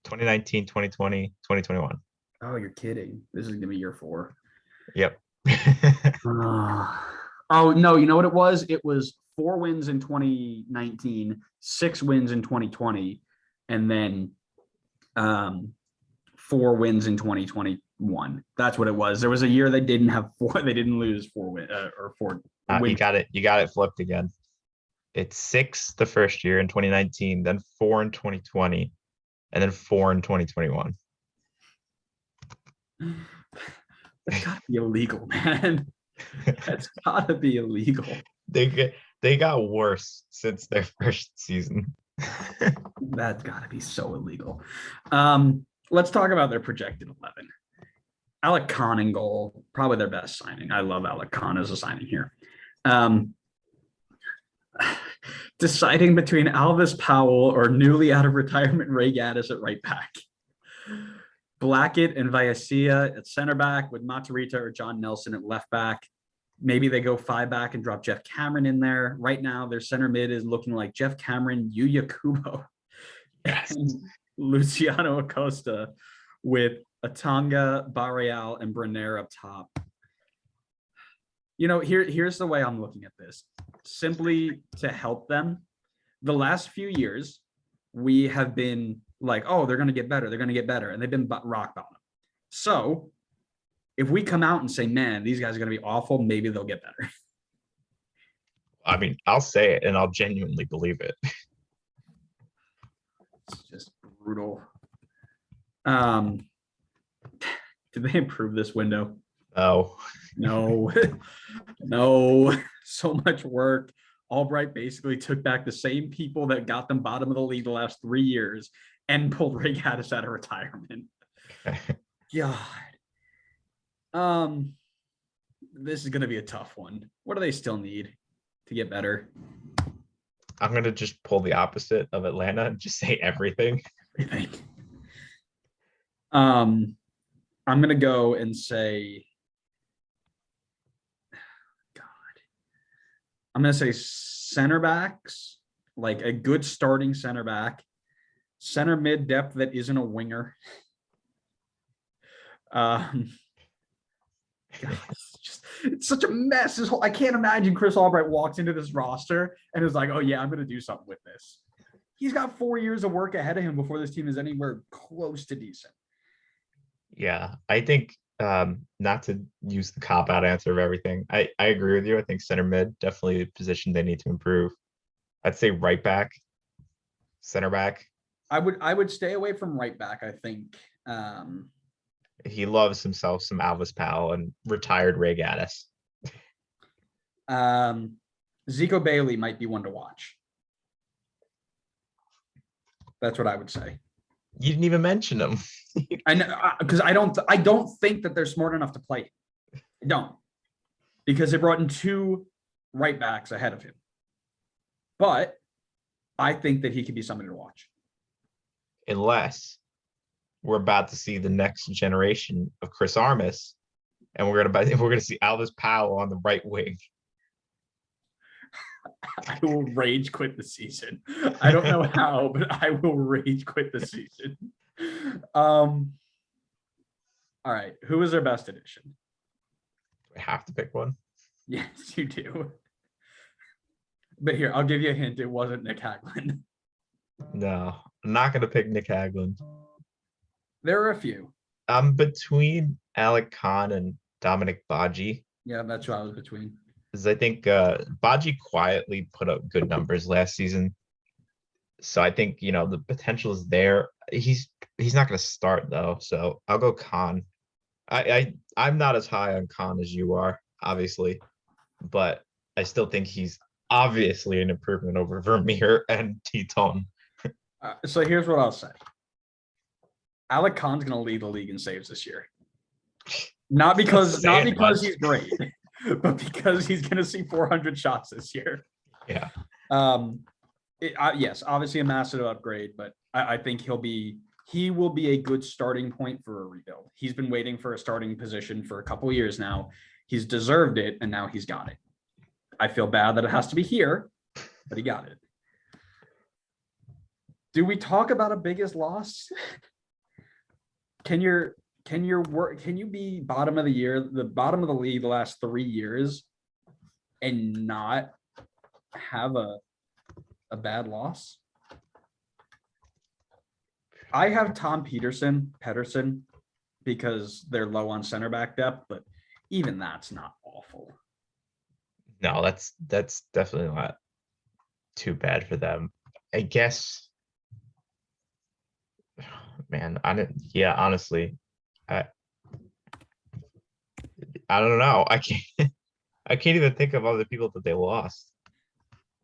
2019, 2020, 2021. Oh, you're kidding. This is gonna be year 4. Yep. Oh no, you know what it was? It was 4 wins in 2019, 6 wins in 2020, and then 4 wins in 2021. That's what it was. There was a year they didn't have 4. They didn't lose 4 wins. You got it flipped again. It's 6 the first year in 2019, then 4 in 2020, and then 4 in 2021. That's gotta be illegal, man. That's gotta be illegal. They got worse since their first season. That's gotta be so illegal. Let's talk about their projected 11. Alec Kahn in goal, probably their best signing. I love Alec Kahn as a signing here. Deciding between Alvis Powell or newly out of retirement Ray Gaddis at right back. Blackett and Viacia at center back with Matarrita or John Nelson at left back. Maybe they go 5 back and drop Jeff Cameron in there. Right now, their center mid is looking like Jeff Cameron, Yuya Kubo, Yes. and Luciano Acosta with Atanga, Barreal, and Brenner up top. Here's the way I'm looking at this. Simply to help them, the last few years, we have been like, oh, they're going to get better. They're going to get better. And they've been rock bottom. So if we come out and say, man, these guys are going to be awful, maybe they'll get better. I mean, I'll say it and I'll genuinely believe it. It's just brutal. Did they improve this window? Oh, No, no, so much work. Albright basically took back the same people that got them bottom of the league the last 3 years and pulled Ray Gaddis out of retirement. God. This is gonna be a tough one. What do they still need to get better? I'm going to just pull the opposite of Atlanta and just say everything. Everything. I'm gonna go and say, God, I'm gonna say center backs, like a good starting center back, center mid depth that isn't a winger. God, it's such a mess. I can't imagine Chris Albright walks into this roster and is like, oh yeah, I'm gonna do something with this. He's got 4 years of work ahead of him before this team is anywhere close to decent. Yeah, I think not to use the cop-out answer of everything. I agree with you. I think center mid, definitely a position they need to improve. I'd say right back, center back. I would stay away from right back, I think. He loves himself some Alvis Powell and retired Ray Gaddis. Zico Bailey might be one to watch. That's what I would say. You didn't even mention him. I know, because I don't think that they're smart enough to play. I don't, because they brought in 2 right backs ahead of him. But I think that he could be somebody to watch. Unless we're about to see the next generation of Chris Armas, and we're gonna see Alvis Powell on the right wing. I will rage quit the season. I don't know how, but I will rage quit the season. All right. Who is their best addition? I have to pick one. Yes, you do. But here, I'll give you a hint. It wasn't Nick Hagland. No, I'm not gonna pick Nick Hagland. There are a few. I'm between Alec Khan and Dominic Baji. Yeah, that's what I was between. Because I think Baji quietly put up good numbers last season. So I think, the potential is there. He's not going to start though. So I'll go Khan. I'm not as high on Khan as you are, obviously, but I still think he's obviously an improvement over Vermeer and Teton. So here's what I'll say. Alec Khan's going to lead the league in saves this year. Not because he's great, but because he's going to see 400 shots this year. Yeah. Yes, obviously a massive upgrade, but I think he will be a good starting point for a rebuild. He's been waiting for a starting position for a couple years now. He's deserved it, and now he's got it. I feel bad that it has to be here, but he got it. Do we talk about a biggest loss? Can you be bottom of the bottom of the league the last 3 years and not have a bad loss? I have Tom Pedersen, because they're low on center back depth, but even that's not awful. No, that's definitely not too bad for them. I guess, man, honestly, I don't know. I can't even think of other people that they lost.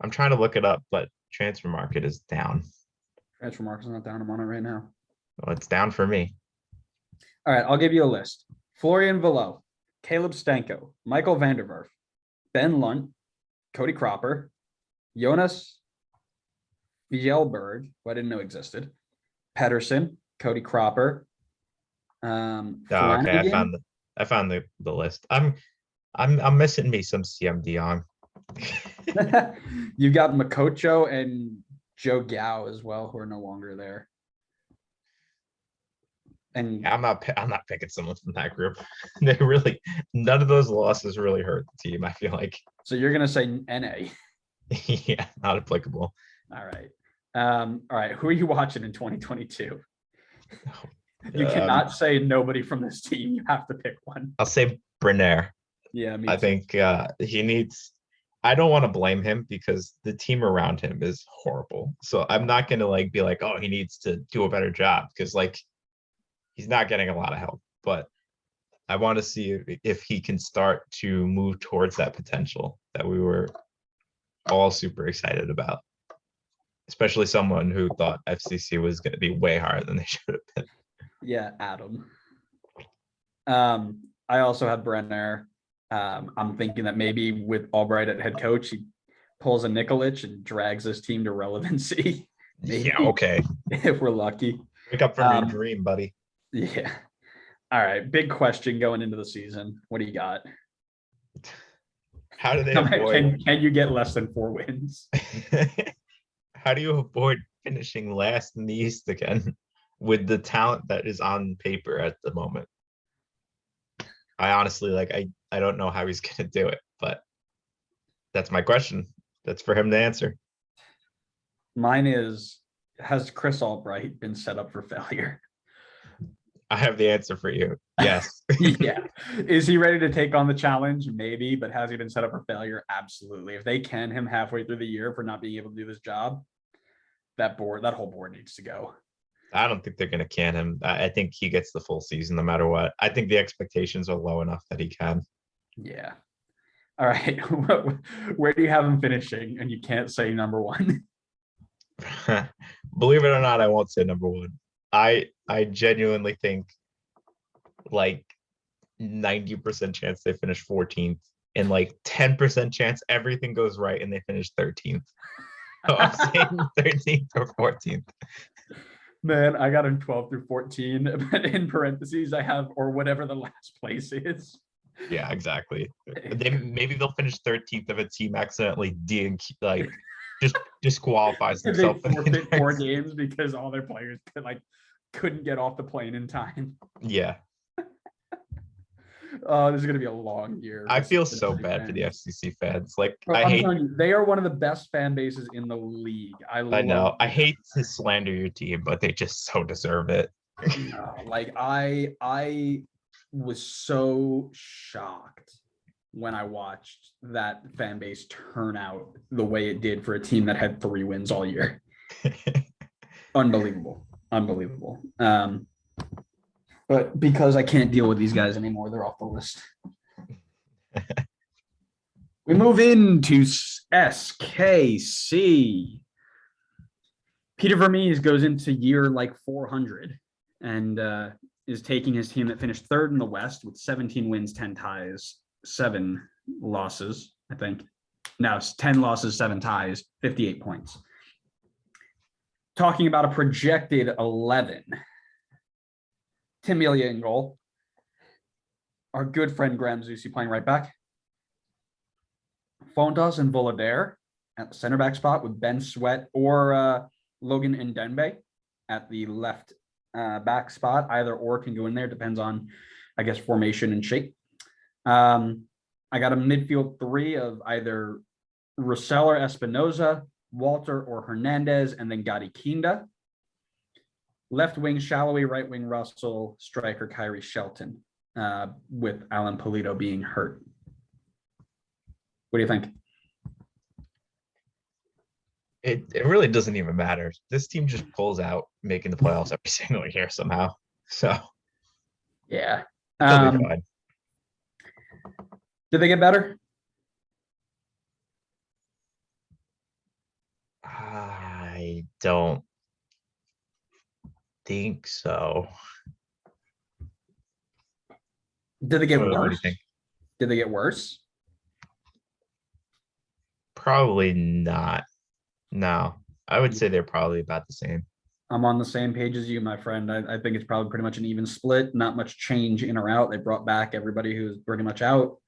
I'm trying to look it up, but transfer market is down. Transfer market's not down. I'm on it right now. Well, it's down for me. All right, I'll give you a list. Florian Velo, Caleb Stanko, Michael Vanderwerf, Ben Lunt, Cody Cropper, Jonas Fjelberg, who I didn't know existed, Pedersen, Cody Cropper, Oh, okay. Flanagan. I found the list. I'm missing me some CMD on. You've got Makocho and Joe Gao as well, who are no longer there. And I'm not picking someone from that group. They really none of those losses really hurt the team. I feel like so you're gonna say NA. yeah, not applicable. All right. All right. Who are you watching in 2022? You Um, cannot say nobody from this team. You have to pick one. I'll say Brenner. Yeah, me I too. think he needs. I don't want to blame him because the team around him is horrible. So I'm not gonna like be like, oh, he needs to do a better job because like he's not getting a lot of help. But I want to see if he can start to move towards that potential that we were all super excited about. Especially someone who thought FCC was going to be way higher than they should have been. Yeah, Adam. I also had Brenner. I'm thinking that maybe with Albright at head coach, he pulls a Nikolic and drags his team to relevancy. Maybe, Yeah, okay. if we're lucky. Wake up from your dream, buddy. Yeah. All right. Big question going into the season. What do you got? How do they avoid? Can you get less than 4 wins? How do you avoid finishing last in the East again with the talent that is on paper at the moment? I honestly like I don't know how he's gonna do it, but that's my question. That's for him to answer. Mine is, has Chris Albright been set up for failure? I have the answer for you. Yes. Yeah. Is he ready to take on the challenge? Maybe, but has he been set up for failure? Absolutely. If they can him halfway through the year for not being able to do this job, that whole board needs to go. I don't think they're going to can him. I think he gets the full season no matter what. I think the expectations are low enough that he can. Yeah. All right. Where do you have him finishing? And you can't say number one. Believe it or not, I won't say number one. I genuinely think like 90% chance they finish 14th and like 10% chance everything goes right and they finish 13th. So I'm saying 13th or 14th. Man, I got him 12 through 14, but in parentheses, I have or whatever the last place is. Yeah, exactly. Maybe they'll finish 13th if a team accidentally like just disqualifies They themselves. forfeit 4 games because all their players couldn't get off the plane in time. Yeah. Oh, this is gonna be a long year. I feel so bad for the FCC fans. Like Bro, I I'm hate. telling you, they are one of the best fan bases in the league. I know. I hate to slander your team, but they just so deserve it. Like I was so shocked when I watched that fan base turn out the way it did for a team that had 3 wins all year. Unbelievable. But because I can't deal with these guys anymore, they're off the list. We move into SKC. Peter Vermees goes into year like 400 and is taking his team that finished 3rd in the West with 17 wins, 10 ties, 7 losses, I think. No, 10 losses, 7 ties, 58 points. Talking about a projected 11. Tim Melia in goal. Our good friend Graham Zusi playing right back. Fontas and Volader at the center back spot with Ben Sweat or Logan Ndembe at the left back spot. Either or can go in there. Depends on, I guess, formation and shape. I got a midfield 3 of either Russell or Espinoza, Walter or Hernandez, and then Gadi Kinda. Left wing Shallowy, right wing Russell, striker Kyrie Shelton, with Alan Polito being hurt. What do you think? It really doesn't even matter. This team just pulls out making the playoffs every single year somehow. So yeah, they'll be fine. Did they get better? I don't think so. Did they get What do you worse? think? Did they get worse? Probably not. No, I would say they're probably about the same. I'm on the same page as you, my friend. I think it's probably pretty much an even split, not much change in or out. They brought back everybody who's pretty much out.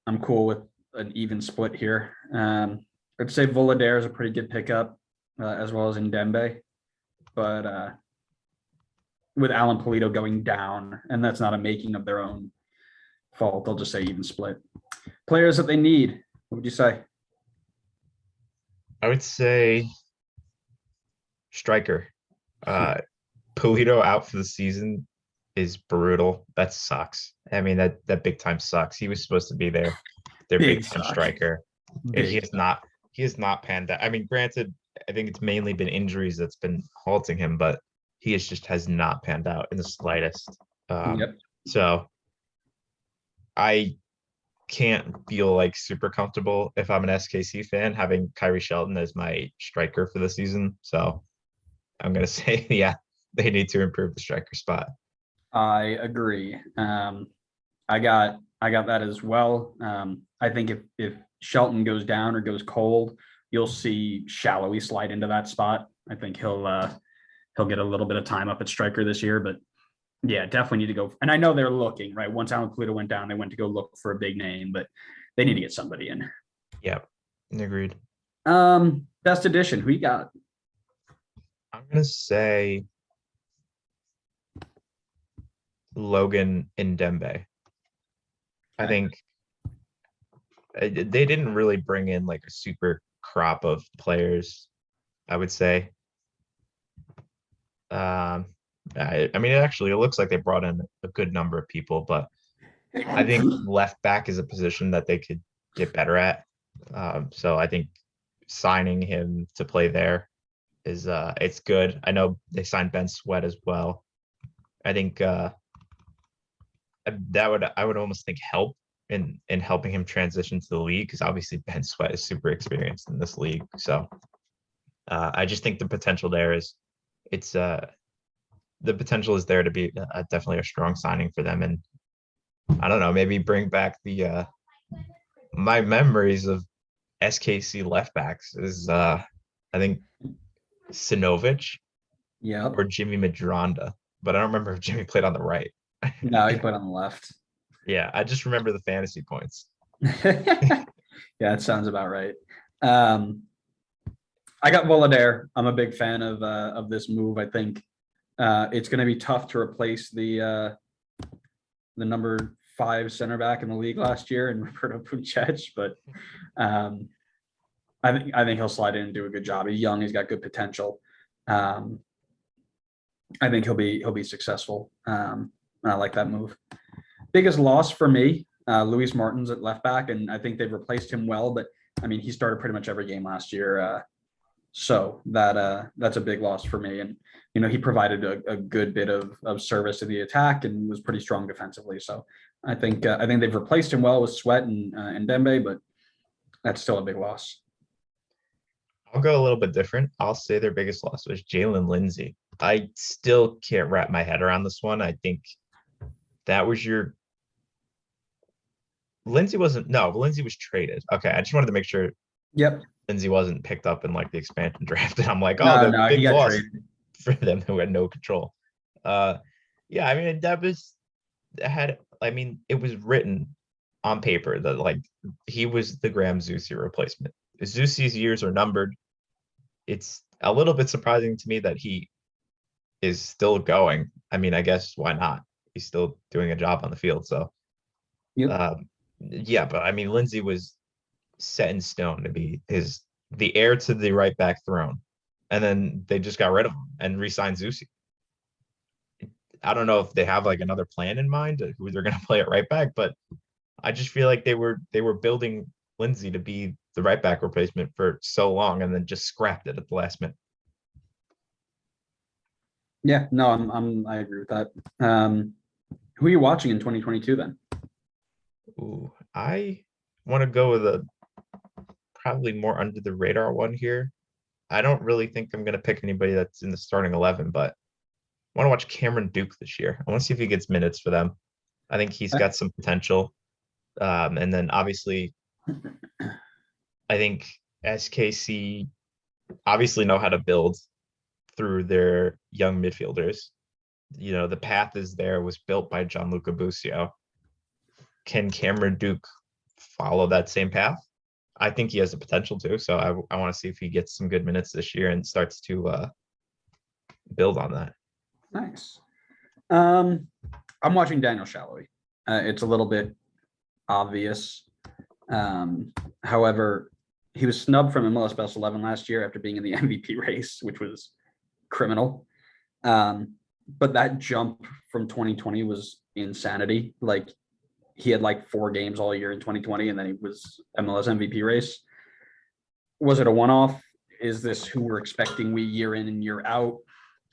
I'm cool with an even split here. I'd say Volader is a pretty good pickup, as well as Ndembe. But with Alan Polito going down, and that's not a making of their own fault, I'll just say even split. Players that they need, what would you say? I would say striker. Polito out for the season is brutal. That sucks. I mean, that big time sucks. He was supposed to be their Big big time suck. striker. Big He has not panned out. I mean, granted, I think it's mainly been injuries that's been halting him, but he just has not panned out in the slightest. Yep. So I can't feel like super comfortable if I'm an SKC fan having Kyrie Shelton as my striker for the season. So I'm gonna say, yeah, they need to improve the striker spot. I agree. I got that as well. I think if Shelton goes down or goes cold, you'll see Shallowy slide into that spot. I think he'll get a little bit of time up at striker this year, but yeah, definitely need to go. And I know they're looking, right? Once Alan Pluto went down, they went to go look for a big name, but they need to get somebody in. Yeah, agreed. Best edition, who you got? I'm gonna say Logan Ndembe. I think they didn't really bring in like a super crop of players, I would say. I mean, it looks like they brought in a good number of people, but I think left back is a position that they could get better at. So I think signing him to play there is it's good. I know they signed Ben Sweat as well. I think I would almost think help in helping him transition to the league, because obviously Ben Sweat is super experienced in this league. So I just think the potential there is the potential is there to be definitely a strong signing for them. And I don't know, maybe bring back the my memories of SKC left backs is I think Sinovic Yep. or Jimmy Madronda, but I don't remember if Jimmy played on the right. No, he played on the left. Yeah, I just remember the fantasy points. Yeah, that sounds about right. I got Volader. I'm a big fan of this move. I think it's going to be tough to replace the number 5 center back in the league last year and Roberto Puncec, but I think he'll slide in and do a good job. He's young. He's got good potential. I think he'll be successful. I like that move. Biggest loss for me, Luis Martins at left back, and I think they've replaced him well. But I mean, he started pretty much every game last year, so that's a big loss for me. And you know, he provided a good bit of service to the attack and was pretty strong defensively. So I think they've replaced him well with Sweat and Dembe, but that's still a big loss. I'll go a little bit different. I'll say their biggest loss was Jalen Lindsay. I still can't wrap my head around this one. I think that was your Lindsay Lindsay was traded. Okay, I just wanted to make sure Yep. Lindsay wasn't picked up in like the expansion draft. And I'm like, No, the he big got loss traded. for them who had no control. Yeah, I mean it was written on paper that like he was the Graham Zusi replacement. Zusi's years are numbered. It's a little bit surprising to me that he is still going. I mean, I guess why not? He's still doing a job on the field. So Yep. yeah, but I mean Lindsay was set in stone to be the heir to the right back throne. And then they just got rid of him and re-signed Zusi. I don't know if they have like another plan in mind of who they're gonna play at right back, but I just feel like they were building Lindsay to be the right back replacement for so long and then just scrapped it at the last minute. Yeah. No, I agree with that. Who are you watching in 2022 then? Ooh, I want to go with a probably more under the radar one here. I don't really think I'm going to pick anybody that's in the starting 11, but I want to watch Cameron Duke this year. I want to see if he gets minutes for them. I think he's got some potential. And then obviously, I think SKC obviously know how to build. through their young midfielders. You know, the path is there, was built by Gianluca Busio. Can Cameron Duke follow that same path? I think he has the potential to. So I want to see if he gets some good minutes this year and starts to build on that. Nice. I'm watching Daniel Shalhoub. It's a little bit obvious. However, he was snubbed from MLS Best 11 last year after being in the MVP race, which was criminal. But that jump from 2020 was insanity. Like, he had like 4 games all year in 2020, and then he was MLS MVP race. Was it a one-off? Is this who we're expecting year in and year out?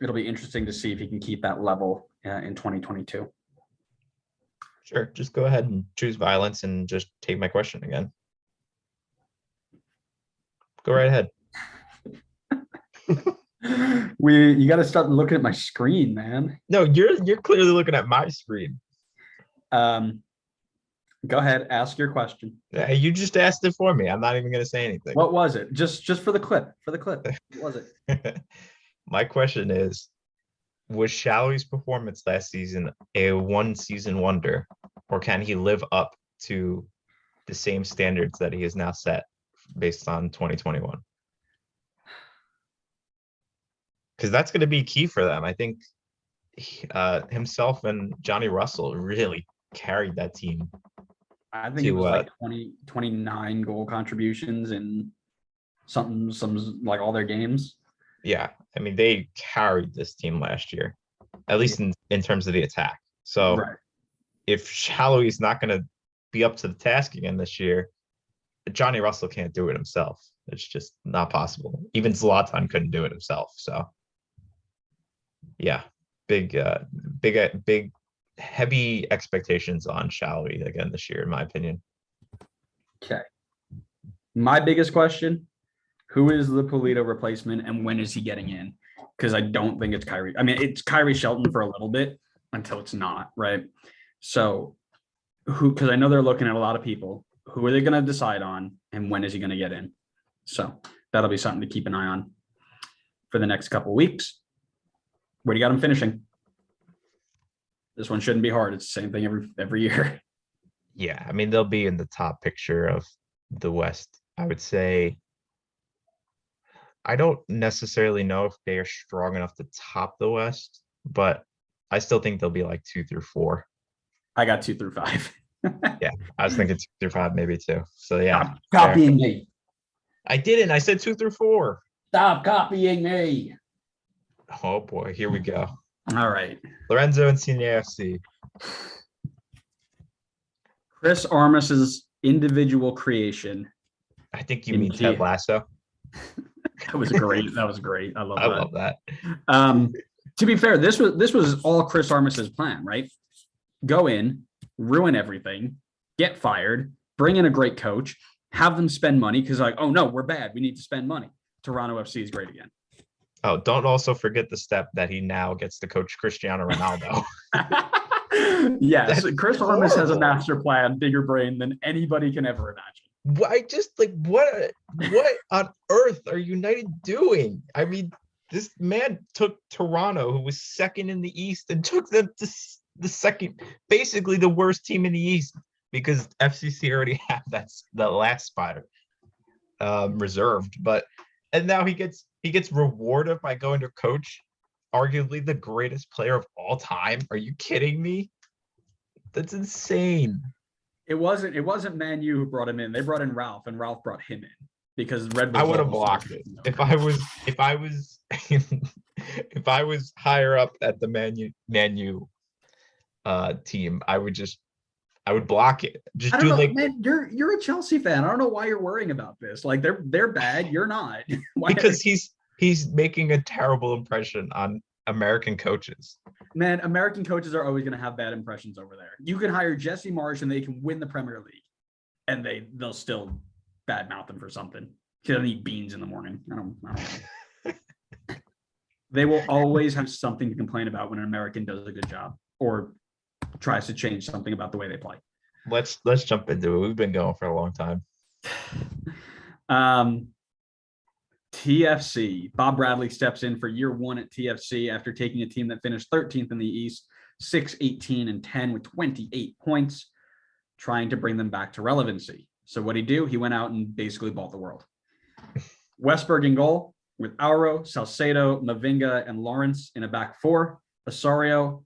It'll be interesting to see if he can keep that level in 2022. Sure. Just go ahead and choose violence and just take my question again. Go right ahead. You got to start looking at my screen, man. No, you're clearly looking at my screen. Go ahead, ask your question. Yeah, you just asked it for me. I'm not even going to say anything. What was it? Just for the clip. For the clip. What was it? My question is, was Shalhoub's performance last season a one-season wonder, or can he live up to the same standards that he has now set based on 2021? Because that's going to be key for them. I think himself and Johnny Russell really carried that team. I think it was like 29 goal contributions in some like all their games. Yeah, I mean, they carried this team last year, at least in terms of the attack. So right. If Shalhoub is not going to be up to the task again this year, Johnny Russell can't do it himself. It's just not possible. Even Zlatan couldn't do it himself. So yeah, big, heavy expectations on Shalhoub again this year, in my opinion. Okay. My biggest question: who is the Polito replacement, and when is he getting in? Because I don't think it's Kyrie. I mean, it's Kyrie Shelton for a little bit until it's not, right? So because I know they're looking at a lot of people. Who are they going to decide on, and when is he going to get in? So that'll be something to keep an eye on for the next couple of weeks. Where do you got him finishing? This one shouldn't be hard. It's the same thing every year. Yeah, I mean, they'll be in the top picture of the West. I would say I don't necessarily know if they are strong enough to top the West, but I still think they'll be like 2 through 4. I got 2 through 5. Yeah, I was thinking 2 through 5, maybe 2. So yeah, stop copying me. I didn't. I said 2 through 4. Stop copying me. Oh boy, here we go. All right. Lorenzo and CNFC. Chris Armas's individual creation. I think you mean Ted Lasso. That was great. That was great. I love that. To be fair, this was all Chris Armas's plan, right? Go in, ruin everything, get fired, bring in a great coach, have them spend money because like, oh no, we're bad. We need to spend money. Toronto FC is great again. Oh, don't also forget the step that he now gets to coach Cristiano Ronaldo. Yes, That's Chris Armas has a master plan, bigger brain than anybody can ever imagine. I just like what on earth are United doing? I mean, this man took Toronto, who was second in the East, and took them to the second, basically the worst team in the East, because FCC already had the last spot reserved. And now he gets rewarded by going to coach arguably the greatest player of all time. Are you kidding me? That's insane. It wasn't Man U who brought him in. They brought in Ralph, and Ralph brought him in because Red Bull. I would have blocked it if I was if I was higher up at the Man U team. I would block it. Just do like, man, you're a Chelsea fan. I don't know why you're worrying about this. Like they're bad. You're not. Because he's making a terrible impression on American coaches. Man, American coaches are always going to have bad impressions over there. You can hire Jesse Marsh and they can win the Premier League, and they'll still badmouth him for something. He doesn't eat beans in the morning. I don't know. They will always have something to complain about when an American does a good job or tries to change something about the way they play. Let's jump into it. We've been going for a long time. TFC. Bob Bradley steps in for year one at TFC after taking a team that finished 13th in the East, 6-18-10 with 28 points, trying to bring them back to relevancy. So what did he do? He went out and basically bought the world. Westberg in goal with Auro, Salcedo, Mavinga, and Lawrence in a back four. Osorio,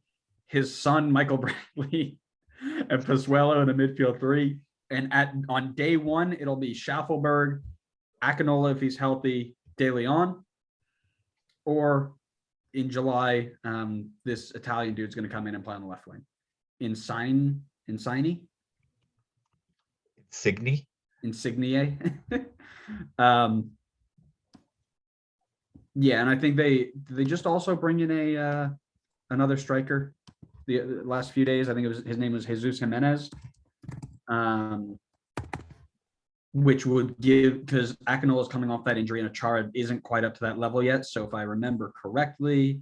his son, Michael Bradley, and Pozuelo in a midfield three. And on day one, it'll be Schaffelberg, Akinola if he's healthy, De Leon. Or in July, this Italian dude's going to come in and play on the left wing. Insigne? Insigne. Yeah, and I think they just also bring in a another striker the last few days. I think his name was Jesus Jimenez, which would give, because Akinola is coming off that injury and Achara isn't quite up to that level yet. So if I remember correctly,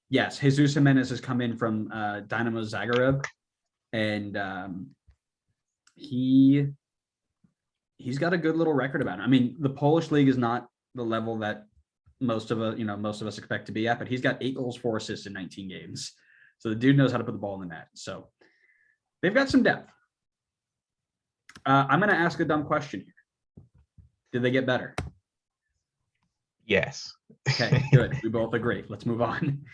yes, Jesus Jimenez has come in from Dynamo Zagreb, and he's got a good little record about it. I mean, the Polish league is not the level that most of us expect to be at, but he's got 8 goals, 4 assists in 19 games. So the dude knows how to put the ball in the net. So they've got some depth. I'm going to ask a dumb question here. Did they get better? Yes. Okay, good. We both agree. Let's move on.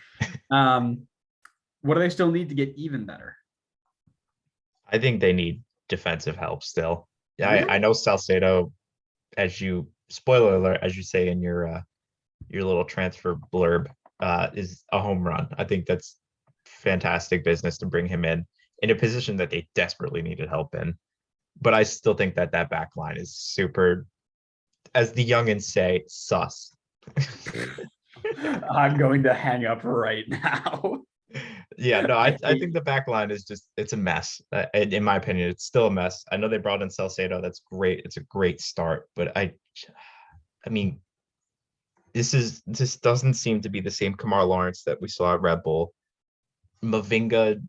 What do they still need to get even better? I think they need defensive help still. Really? I know Salcedo, spoiler alert, as you say in your little transfer blurb, is a home run. I think that's fantastic business to bring him in a position that they desperately needed help in. But I still think that back line is super, as the youngins say, sus. I'm going to hang up right now. Yeah, no, I think the back line is it's a mess. In my opinion, it's still a mess. I know they brought in Salcedo. That's great. It's a great start. But I mean, this doesn't seem to be the same Kamar Lawrence that we saw at Red Bull. Mavinga,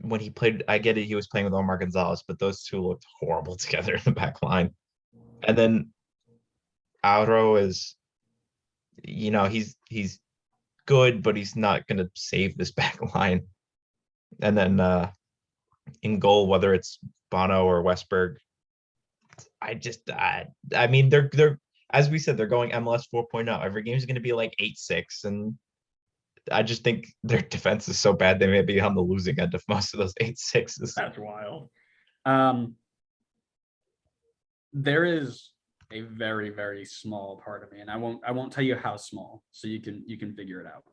when he played, I get it, he was playing with Omar Gonzalez, but those two looked horrible together in the back line. And then Auro is, he's good, but he's not going to save this back line. And then in goal, whether it's Bono or Westberg, I mean, they're as we said, they're going MLS 4.0. Every game is going to be like 8-6, and I just think their defense is so bad they may be on the losing end of most of those 8-6s. That's wild. There is a very, very small part of me, and I won't tell you how small, so you can figure it out,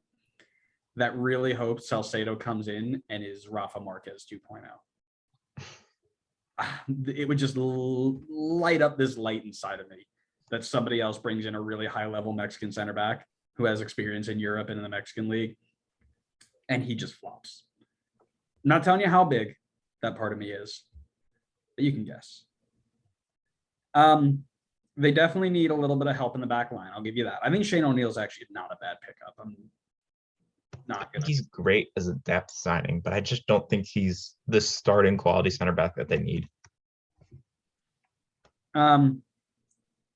that really hopes Salcedo comes in and is Rafa Marquez 2.0. It would just light up this light inside of me that somebody else brings in a really high level Mexican center back who has experience in Europe and in the Mexican league, and he just flops. I'm not telling you how big that part of me is, but you can guess. They definitely need a little bit of help in the back line. I'll give you that. I think Shane O'Neill's actually not a bad pickup. I'm not gonna. He's great as a depth signing, but I just don't think he's the starting quality center back that they need.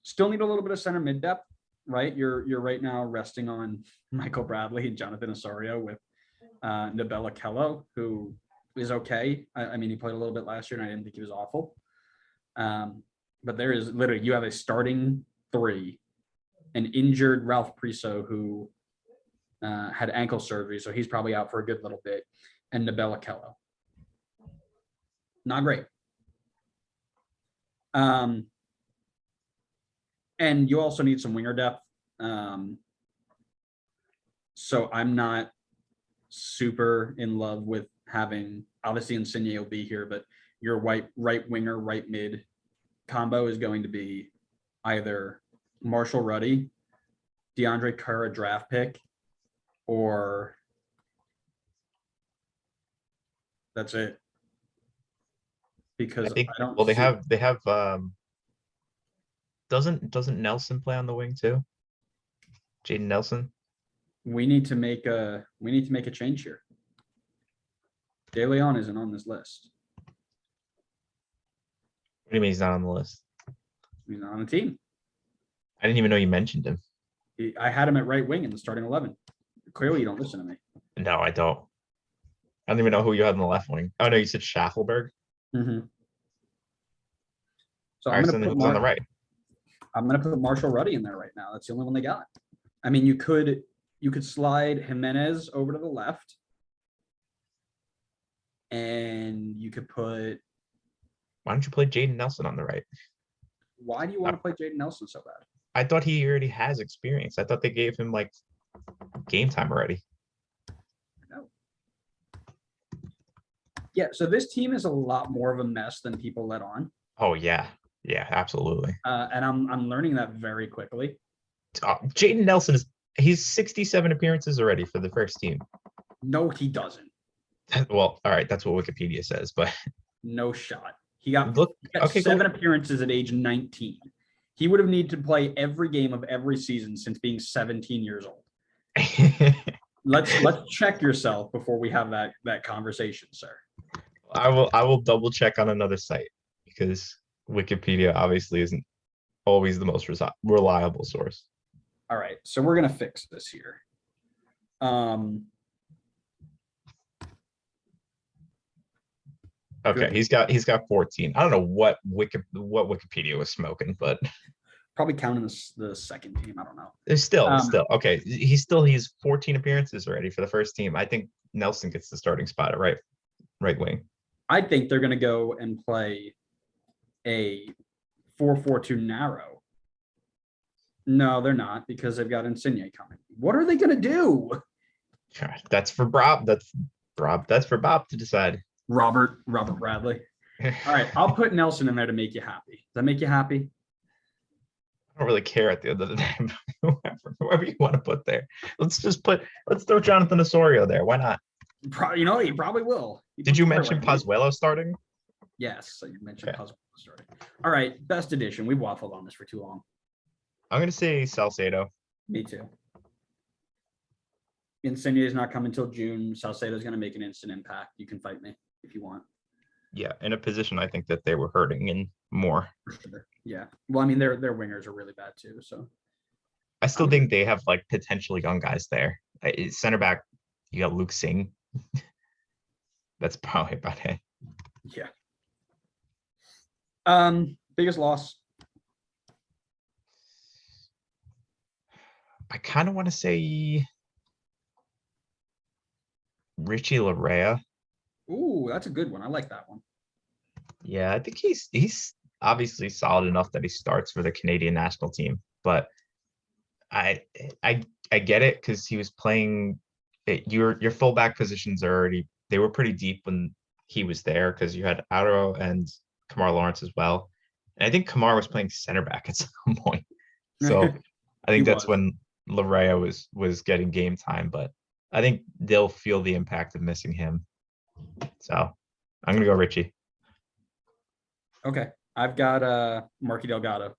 Still need a little bit of center mid depth, right? You're right now resting on Michael Bradley and Jonathan Osorio with Nabella Kello, who is okay. I mean, he played a little bit last year, and I didn't think he was awful. But there is literally, you have a starting 3, an injured Ralph Priso who had ankle surgery, so he's probably out for a good little bit, and Nabella Kello. Not great. And you also need some winger depth. So I'm not super in love with having, obviously Insigne will be here, but your right winger, right mid combo is going to be either Marshall Ruddy, DeAndre Kerr, draft pick, or that's it. Because I don't. Well, they have doesn't Nelson play on the wing too? Jaden Nelson. We need to make a change here. De Leon isn't on this list. What do you mean he's not on the list? He's not on the team. I didn't even know you mentioned him. I had him at right wing in the starting 11. Clearly, you don't listen to me. No, I don't. I don't even know who you had in the left wing. Oh no, you said Schaffelberg. Mm-hmm. So All I'm right, so going then to who's on the right? I'm going to put Marshall Ruddy in there right now. That's the only one they got. I mean, you could slide Jimenez over to the left, and you could put. Why don't you play Jaden Nelson on the right? Why do you want to play Jaden Nelson so bad? I thought he already has experience. I thought they gave him like game time already. No. Yeah, so this team is a lot more of a mess than people let on. Oh yeah, yeah, absolutely. And I'm learning that very quickly. Jaden Nelson he's 67 appearances already for the first team. No, he doesn't. Well, all right, that's what Wikipedia says, but no shot. He got okay, 7 appearances at age 19. He would have needed to play every game of every season since being 17 years old. Let's check yourself before we have that conversation, sir. I will double check on another site because Wikipedia obviously isn't always the most reliable source. All right, so we're gonna fix this here. Okay, good. he's got 14. I don't know what Wikipedia was smoking, but Probably counting the second team. I don't know. it's still okay. He's 14 appearances already for the first team. I think Nelson gets the starting spot at right wing. I think they're gonna go and play a 4-4-2 narrow. No, they're not because they've got Insigne coming. What are they gonna do? That's for Bob. That's for Bob to decide. Robert Bradley. All right, I'll put Nelson in there to make you happy. Does that make you happy? I don't really care at the end of the day. Whoever you want to put there. Let's throw Jonathan Osorio there. Why not? Probably, he probably will. Did you mention Pozuelo starting? Yes, you mentioned Pozuelo starting. All right, best edition. We've waffled on this for too long. I'm gonna say Salcedo. Me too. Insigne is not coming until June. Salcedo is going to make an instant impact. You can fight me if you want. Yeah, in a position I think that they were hurting in more. For sure. Yeah. Well, I mean, their wingers are really bad too. So I still think they have like potentially young guys there. Center back, you got Luke Singh. That's probably about it. Yeah. Biggest loss. I kind of want to say Richie Larea. Ooh, that's a good one. I like that one. Yeah, I think he's obviously solid enough that he starts for the Canadian national team, but I get it because he was playing. Your fullback positions they were pretty deep when he was there because you had Auro and Kamar Lawrence as well, and I think Kamar was playing center back at some point. So I think that's when Larea was getting game time, but I think they'll feel the impact of missing him. So I'm gonna go Richie. Okay. I've got Marky Delgado.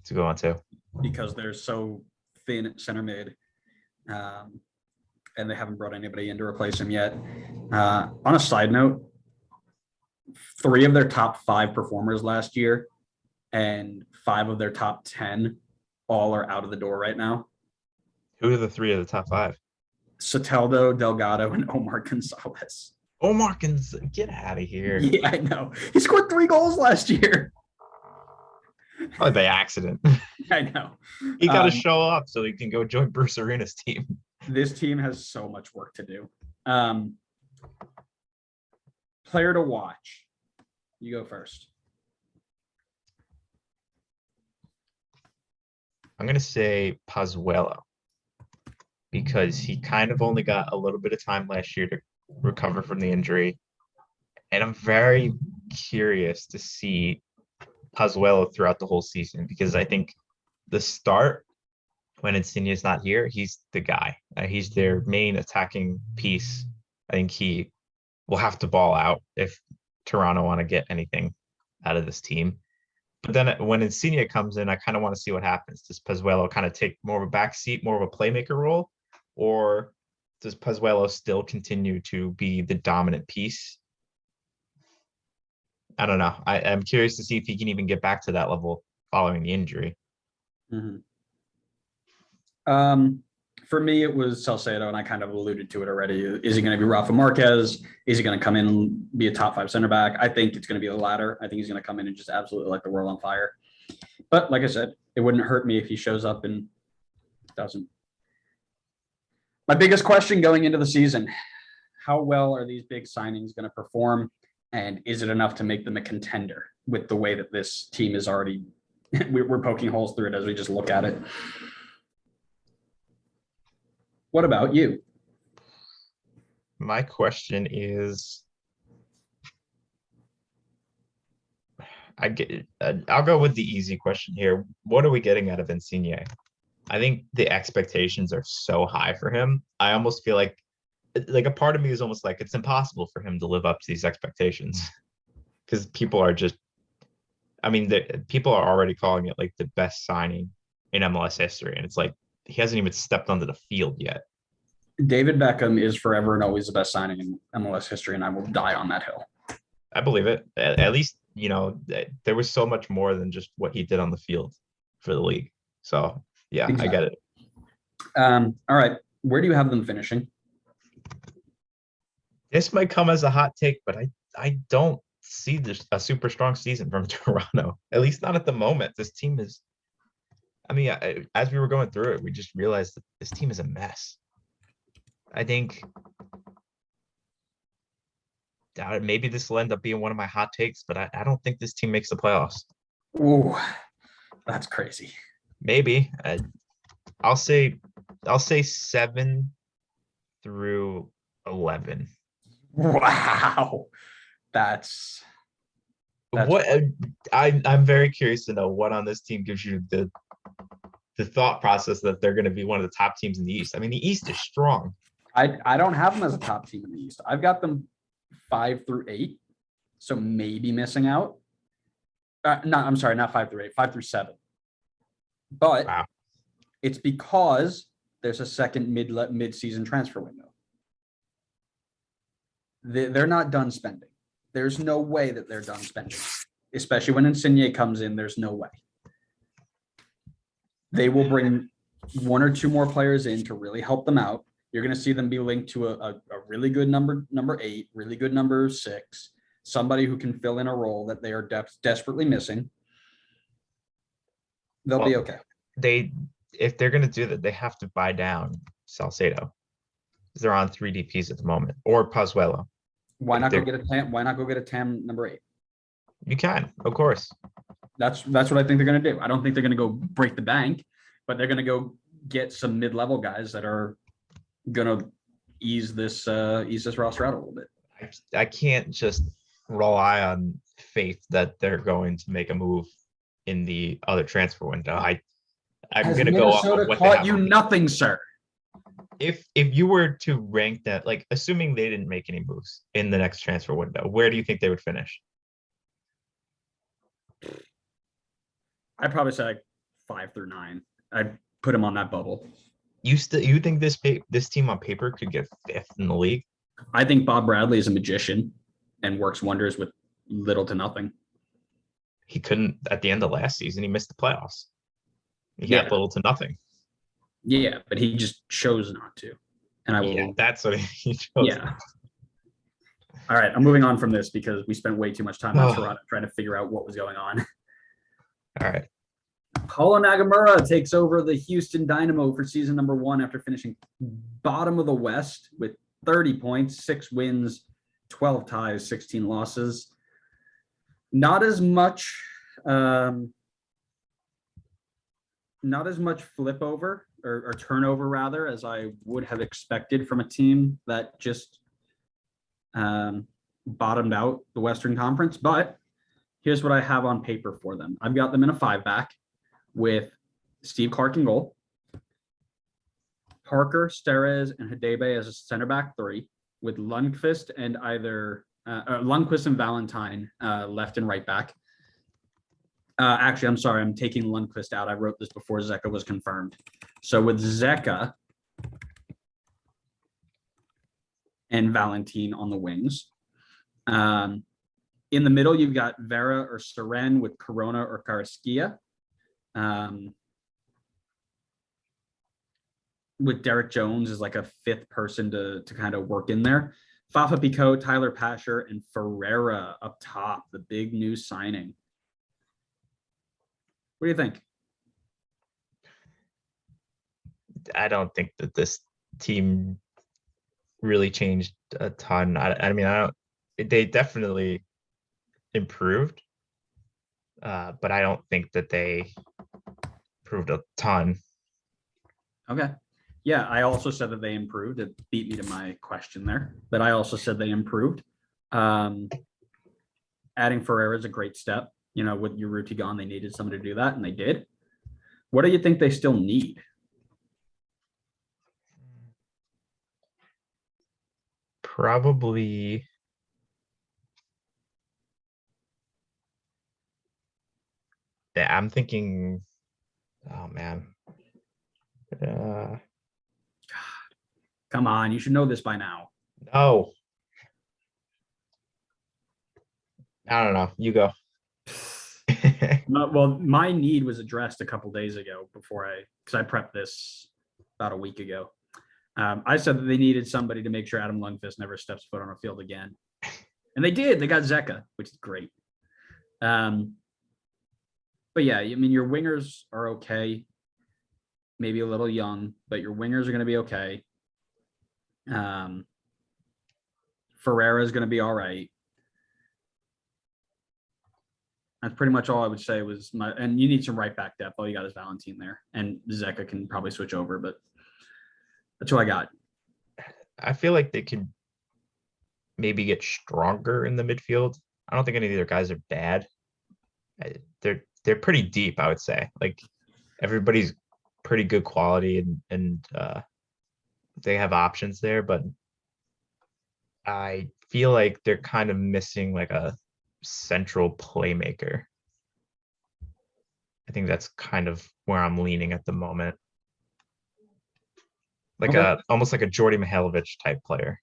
To go on too. Because they're so thin at center mid. And they haven't brought anybody in to replace him yet. On a side note, 3 of their top 5 performers last year and 5 of their top 10 all are out of the door right now. Who are the 3 of the top 5? Soteldo, Delgado, and Omar Gonzalez. Omar Gonzalez, get out of here. Yeah, I know. He scored 3 goals last year. Probably by accident. I know. He got to show up so he can go join Bruce Arena's team. This team has so much work to do. Player to watch. You go first. I'm going to say Pozuelo because he kind of only got a little bit of time last year to recover from the injury. And I'm very curious to see Pozuelo throughout the whole season because I think the start when Insigne is not here, he's the guy. He's their main attacking piece. I think he will have to ball out if Toronto want to get anything out of this team. But then when Insigne comes in, I kind of want to see what happens. Does Pozuelo kind of take more of a backseat, more of a playmaker role? Or does Pozuelo still continue to be the dominant piece? I don't know. I'm curious to see if he can even get back to that level following the injury. Mm-hmm. For me, it was Salcedo, and I kind of alluded to it already. Is he going to be Rafa Marquez? Is he going to come in and be a top 5 center back? I think it's going to be the latter. I think he's going to come in and just absolutely light the world on fire. But like I said, it wouldn't hurt me if he shows up and doesn't. My biggest question going into the season, how well are these big signings going to perform? And is it enough to make them a contender with the way that this team is already, we're poking holes through it as we just look at it. What about you? My question is, I'll go with the easy question here. What are we getting out of Insigne? I think the expectations are so high for him. I almost feel like a part of me is almost like it's impossible for him to live up to these expectations because people are just, I mean, people are already calling it like the best signing in MLS history. And it's like, he hasn't even stepped onto the field yet. David Beckham is forever and always the best signing in MLS history, and I will die on that hill. I believe it. At least, there was so much more than just what he did on the field for the league. So, yeah, exactly. I get it. All right. Where do you have them finishing? This might come as a hot take, but I don't see a super strong season from Toronto, at least not at the moment. This team is, I mean, as we were going through it, we just realized that this team is a mess. I think maybe this will end up being one of my hot takes, but I don't think this team makes the playoffs. Ooh, that's crazy. Maybe. I'll say 7 through 11. Wow. That's what I'm very curious to know what on this team gives you the thought process that they're going to be one of the top teams in the East. I mean, the East is strong. I don't have them as a top team in the East. I've got them 5 through 8, so maybe missing out. I'm sorry, not 5 through 8, 5 through 7. But wow. It's because there's a second mid-season transfer window. They're not done spending. There's no way that they're done spending, especially when Insigne comes in. There's no way. They will bring 1 or 2 more players in to really help them out. You're going to see them be linked to a really good number 8, really good number 6, somebody who can fill in a role that they are desperately missing. They'll be okay. If they're going to do that, they have to buy down Salcedo. They're on 3 DPs at the moment, or Pozuelo. Why not go get a TAM? Why not go get a TAM number 8? You can, of course. That's what I think they're going to do. I don't think they're going to go break the bank, but they're going to go get some mid-level guys that are going to ease this roster out a little bit. I can't just rely on faith that they're going to make a move in the other transfer window. I'm going to go off of what caught you nothing, sir. If you were to rank that, like assuming they didn't make any moves in the next transfer window, where do you think they would finish? I'd probably say like 5 through 9. I'd put them on that bubble. You think this team on paper could get 5th in the league? I think Bob Bradley is a magician and works wonders with little to nothing. He couldn't at the end of last season. He missed the playoffs. He had little to nothing. Yeah, but he just chose not to. And I will. Yeah, that's what he chose. Yeah. All right, I'm moving on from this because we spent way too much time on Toronto trying to figure out what was going on. All right. Paulo Nagamura takes over the Houston Dynamo for season number 1 after finishing bottom of the West with 30 points, 6 wins, 12 ties, 16 losses. Not as much flip over or turnover rather as I would have expected from a team that just bottomed out the Western Conference. But here's what I have on paper for them. I've got them in a 5-back with Steve Clark in goal, Parker, Steres, and Hadebe as a center back 3, with Lundqvist and Lundqvist and Valentine left and right back. Actually, I'm sorry, I'm taking Lundqvist out. I wrote this before Zeka was confirmed. So with Zeka and Valentine on the wings. In the middle, you've got Vera or Seren with Corona or Carrasquilla. with Derek Jones as like a fifth person to kind of work in there. Fafa Picault, Tyler Pasher, and Ferreira up top, the big new signing. What do you think? I don't think that this team really changed a ton. I mean, I don't. They definitely improved, but I don't think that they improved a ton. Okay. Yeah, I also said that they improved. It beat me to my question there, but I also said they improved. Adding Ferreira is a great step. You know, with Urruti gone, they needed someone to do that, and they did. What do you think they still need? Probably. Yeah, I'm thinking. Oh man. Come on, you should know this by now. No. I don't know. You go. Well, my need was addressed a couple days ago because I prepped this about a week ago. I said that they needed somebody to make sure Adam Lundqvist never steps foot on a field again. And they did. They got Zeka, which is great. But yeah, I mean, your wingers are okay. Maybe a little young, but your wingers are going to be okay. Ferreira is going to be all right. That's pretty much all I would say was and you need some right back depth. All you got is Valentine there, and Zeka can probably switch over, but that's what I got. I feel like they could maybe get stronger in the midfield. I don't think any of their guys are bad. They're pretty deep, I would say. Like everybody's pretty good quality and they have options there, but I feel like they're kind of missing like a central playmaker. I think that's kind of where I'm leaning at the moment. Like Okay. almost like a Jordy Mihailovic type player.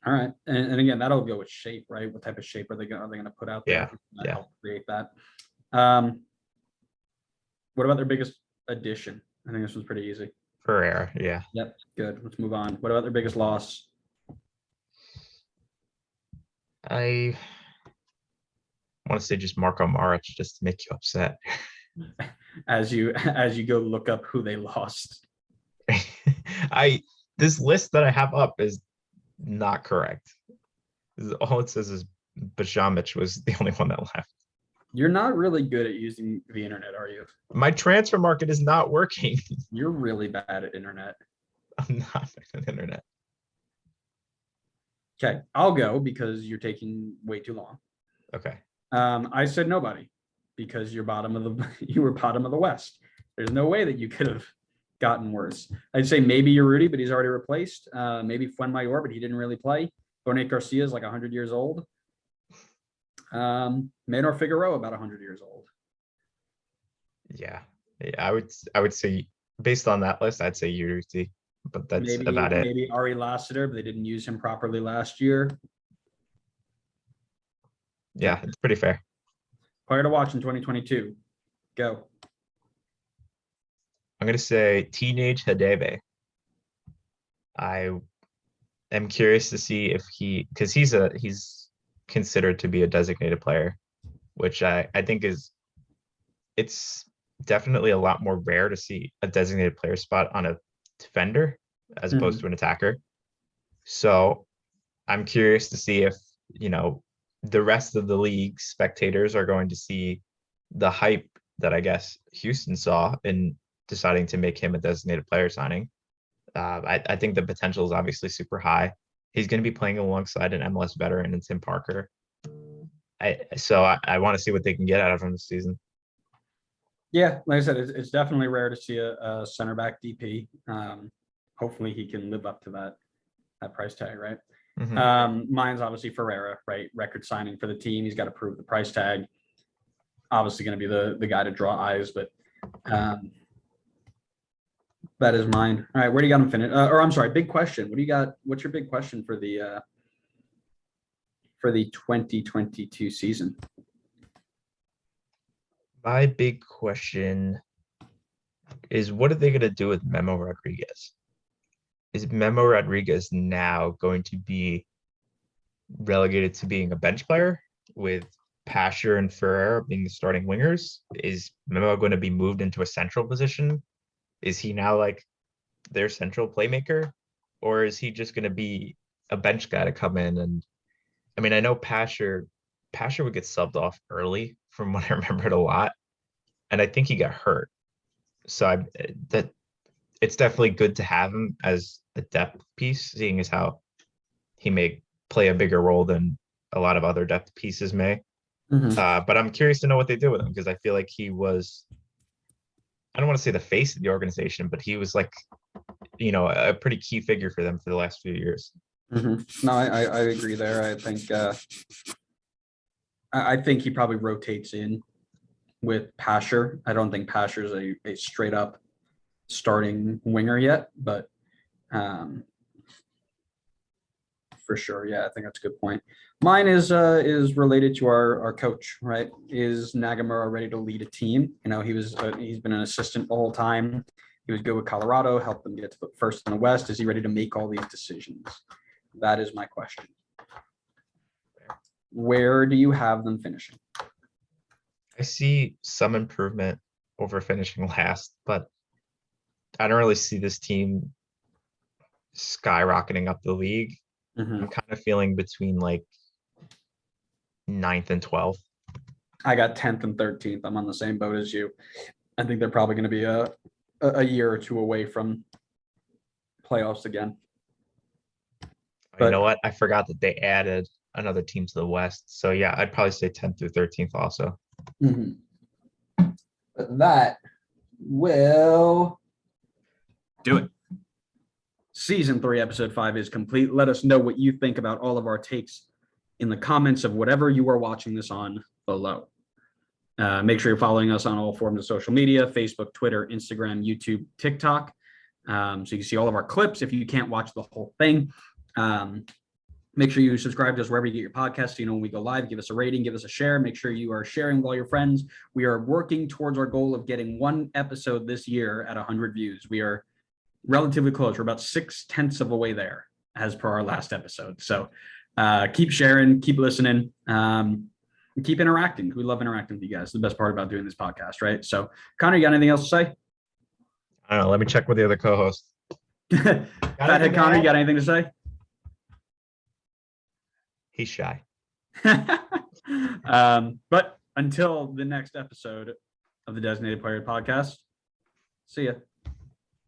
All right. And again, that'll go with shape, right? What type of shape are they going to put out there? Yeah. Help create that. What about their biggest addition? I think this one's pretty easy. Ferreira, yeah. Yep. Good. Let's move on. What about their biggest loss? I want to say just Marco Maric just to make you upset. As you go look up who they lost. This list that I have up is not correct. All it says is Bajamic was the only one that left. You're not really good at using the internet, are you? My transfer market is not working. You're really bad at internet. I'm not on the internet. Okay, I'll go because you're taking way too long. Okay. I said nobody because you were bottom of the West. There's no way that you could have gotten worse. I'd say maybe Urruti, but he's already replaced. Maybe Fuenmayor, but he didn't really play. Bonet Garcia is like 100 years old. Maynor Figueroa about 100 years old. Yeah, I would say based on that list, I'd say Urruti, but that's about it. Maybe Ari Lassiter, but they didn't use him properly last year. Yeah, it's pretty fair. Player to watch in 2022. Go. I'm gonna say Teenage Hadebe. I am curious to see if because he's considered to be a designated player, which I think it's definitely a lot more rare to see a designated player spot on a defender as opposed to an attacker. So I'm curious to see if, the rest of the league spectators are going to see the hype that I guess Houston saw in deciding to make him a designated player signing. I think the potential is obviously super high. He's going to be playing alongside an MLS veteran and Tim Parker. So I want to see what they can get out of him this season. Yeah, like I said, it's definitely rare to see a center back DP. Hopefully he can live up to that price tag, right? Mm-hmm. Mine's obviously Ferreira, right? Record signing for the team. He's got to prove the price tag. Obviously going to be the guy to draw eyes, but that is mine. All right, where do you got him finished? Or I'm sorry, big question. What do you got? What's your big question for the 2022 season? My big question, is what are they going to do with Memo Rodriguez? Is Memo Rodriguez now going to be relegated to being a bench player with Pasher and Ferreira being the starting wingers? Is Memo going to be moved into a central position? Is he now like their central playmaker? Or is he just going to be a bench guy to come in? And I mean, I know Pasher would get subbed off early from what I remembered a lot. And I think he got hurt. So that it's definitely good to have him as a depth piece, seeing as how he may play a bigger role than a lot of other depth pieces may. But I'm curious to know what they do with him because I feel like he was, I don't want to say the face of the organization, but he was like, a pretty key figure for them for the last few years. No, I agree there. I think he probably rotates in with Pasher. I don't think Pasher's a straight up starting winger yet, but for sure, yeah, I think that's a good point. Mine is related to our coach, right? Is Nagamura ready to lead a team? He's been an assistant the whole time. He was good with Colorado, helped them get to first in the West. Is he ready to make all these decisions? That is my question. Where do you have them finishing? I see some improvement over finishing last, but I don't really see this team skyrocketing up the league. I'm kind of feeling between like 9th and 12th. I got 10th and 13th. I'm on the same boat as you. I think they're probably going to be a year or two away from playoffs again. You know what? I forgot that they added another team to the West. So yeah, I'd probably say 10th through 13th also. But that will do it. Season 3, episode 5 is complete. Let us know what you think about all of our takes in the comments of whatever you are watching this on below. Make sure you're following us on all forms of social media: Facebook, Twitter, Instagram, YouTube, TikTok. So you can see all of our clips if you can't watch the whole thing. Make sure you subscribe to us wherever you get your podcasts so you know when we go live. Give us a rating, give us a share. Make sure you are sharing with all your friends. We are working towards our goal of getting one episode this year at 100 views. We are relatively close. We're about 6/10 of a way there as per our last episode. So keep sharing, keep listening, keep interacting. We love interacting with you guys. The best part about doing this podcast, right? So Connor, you got anything else to say? I don't know. Let me check with the other co-host. Fathead Connor, you got anything to say? He's shy. But until the next episode of the Designated Player Podcast, see ya.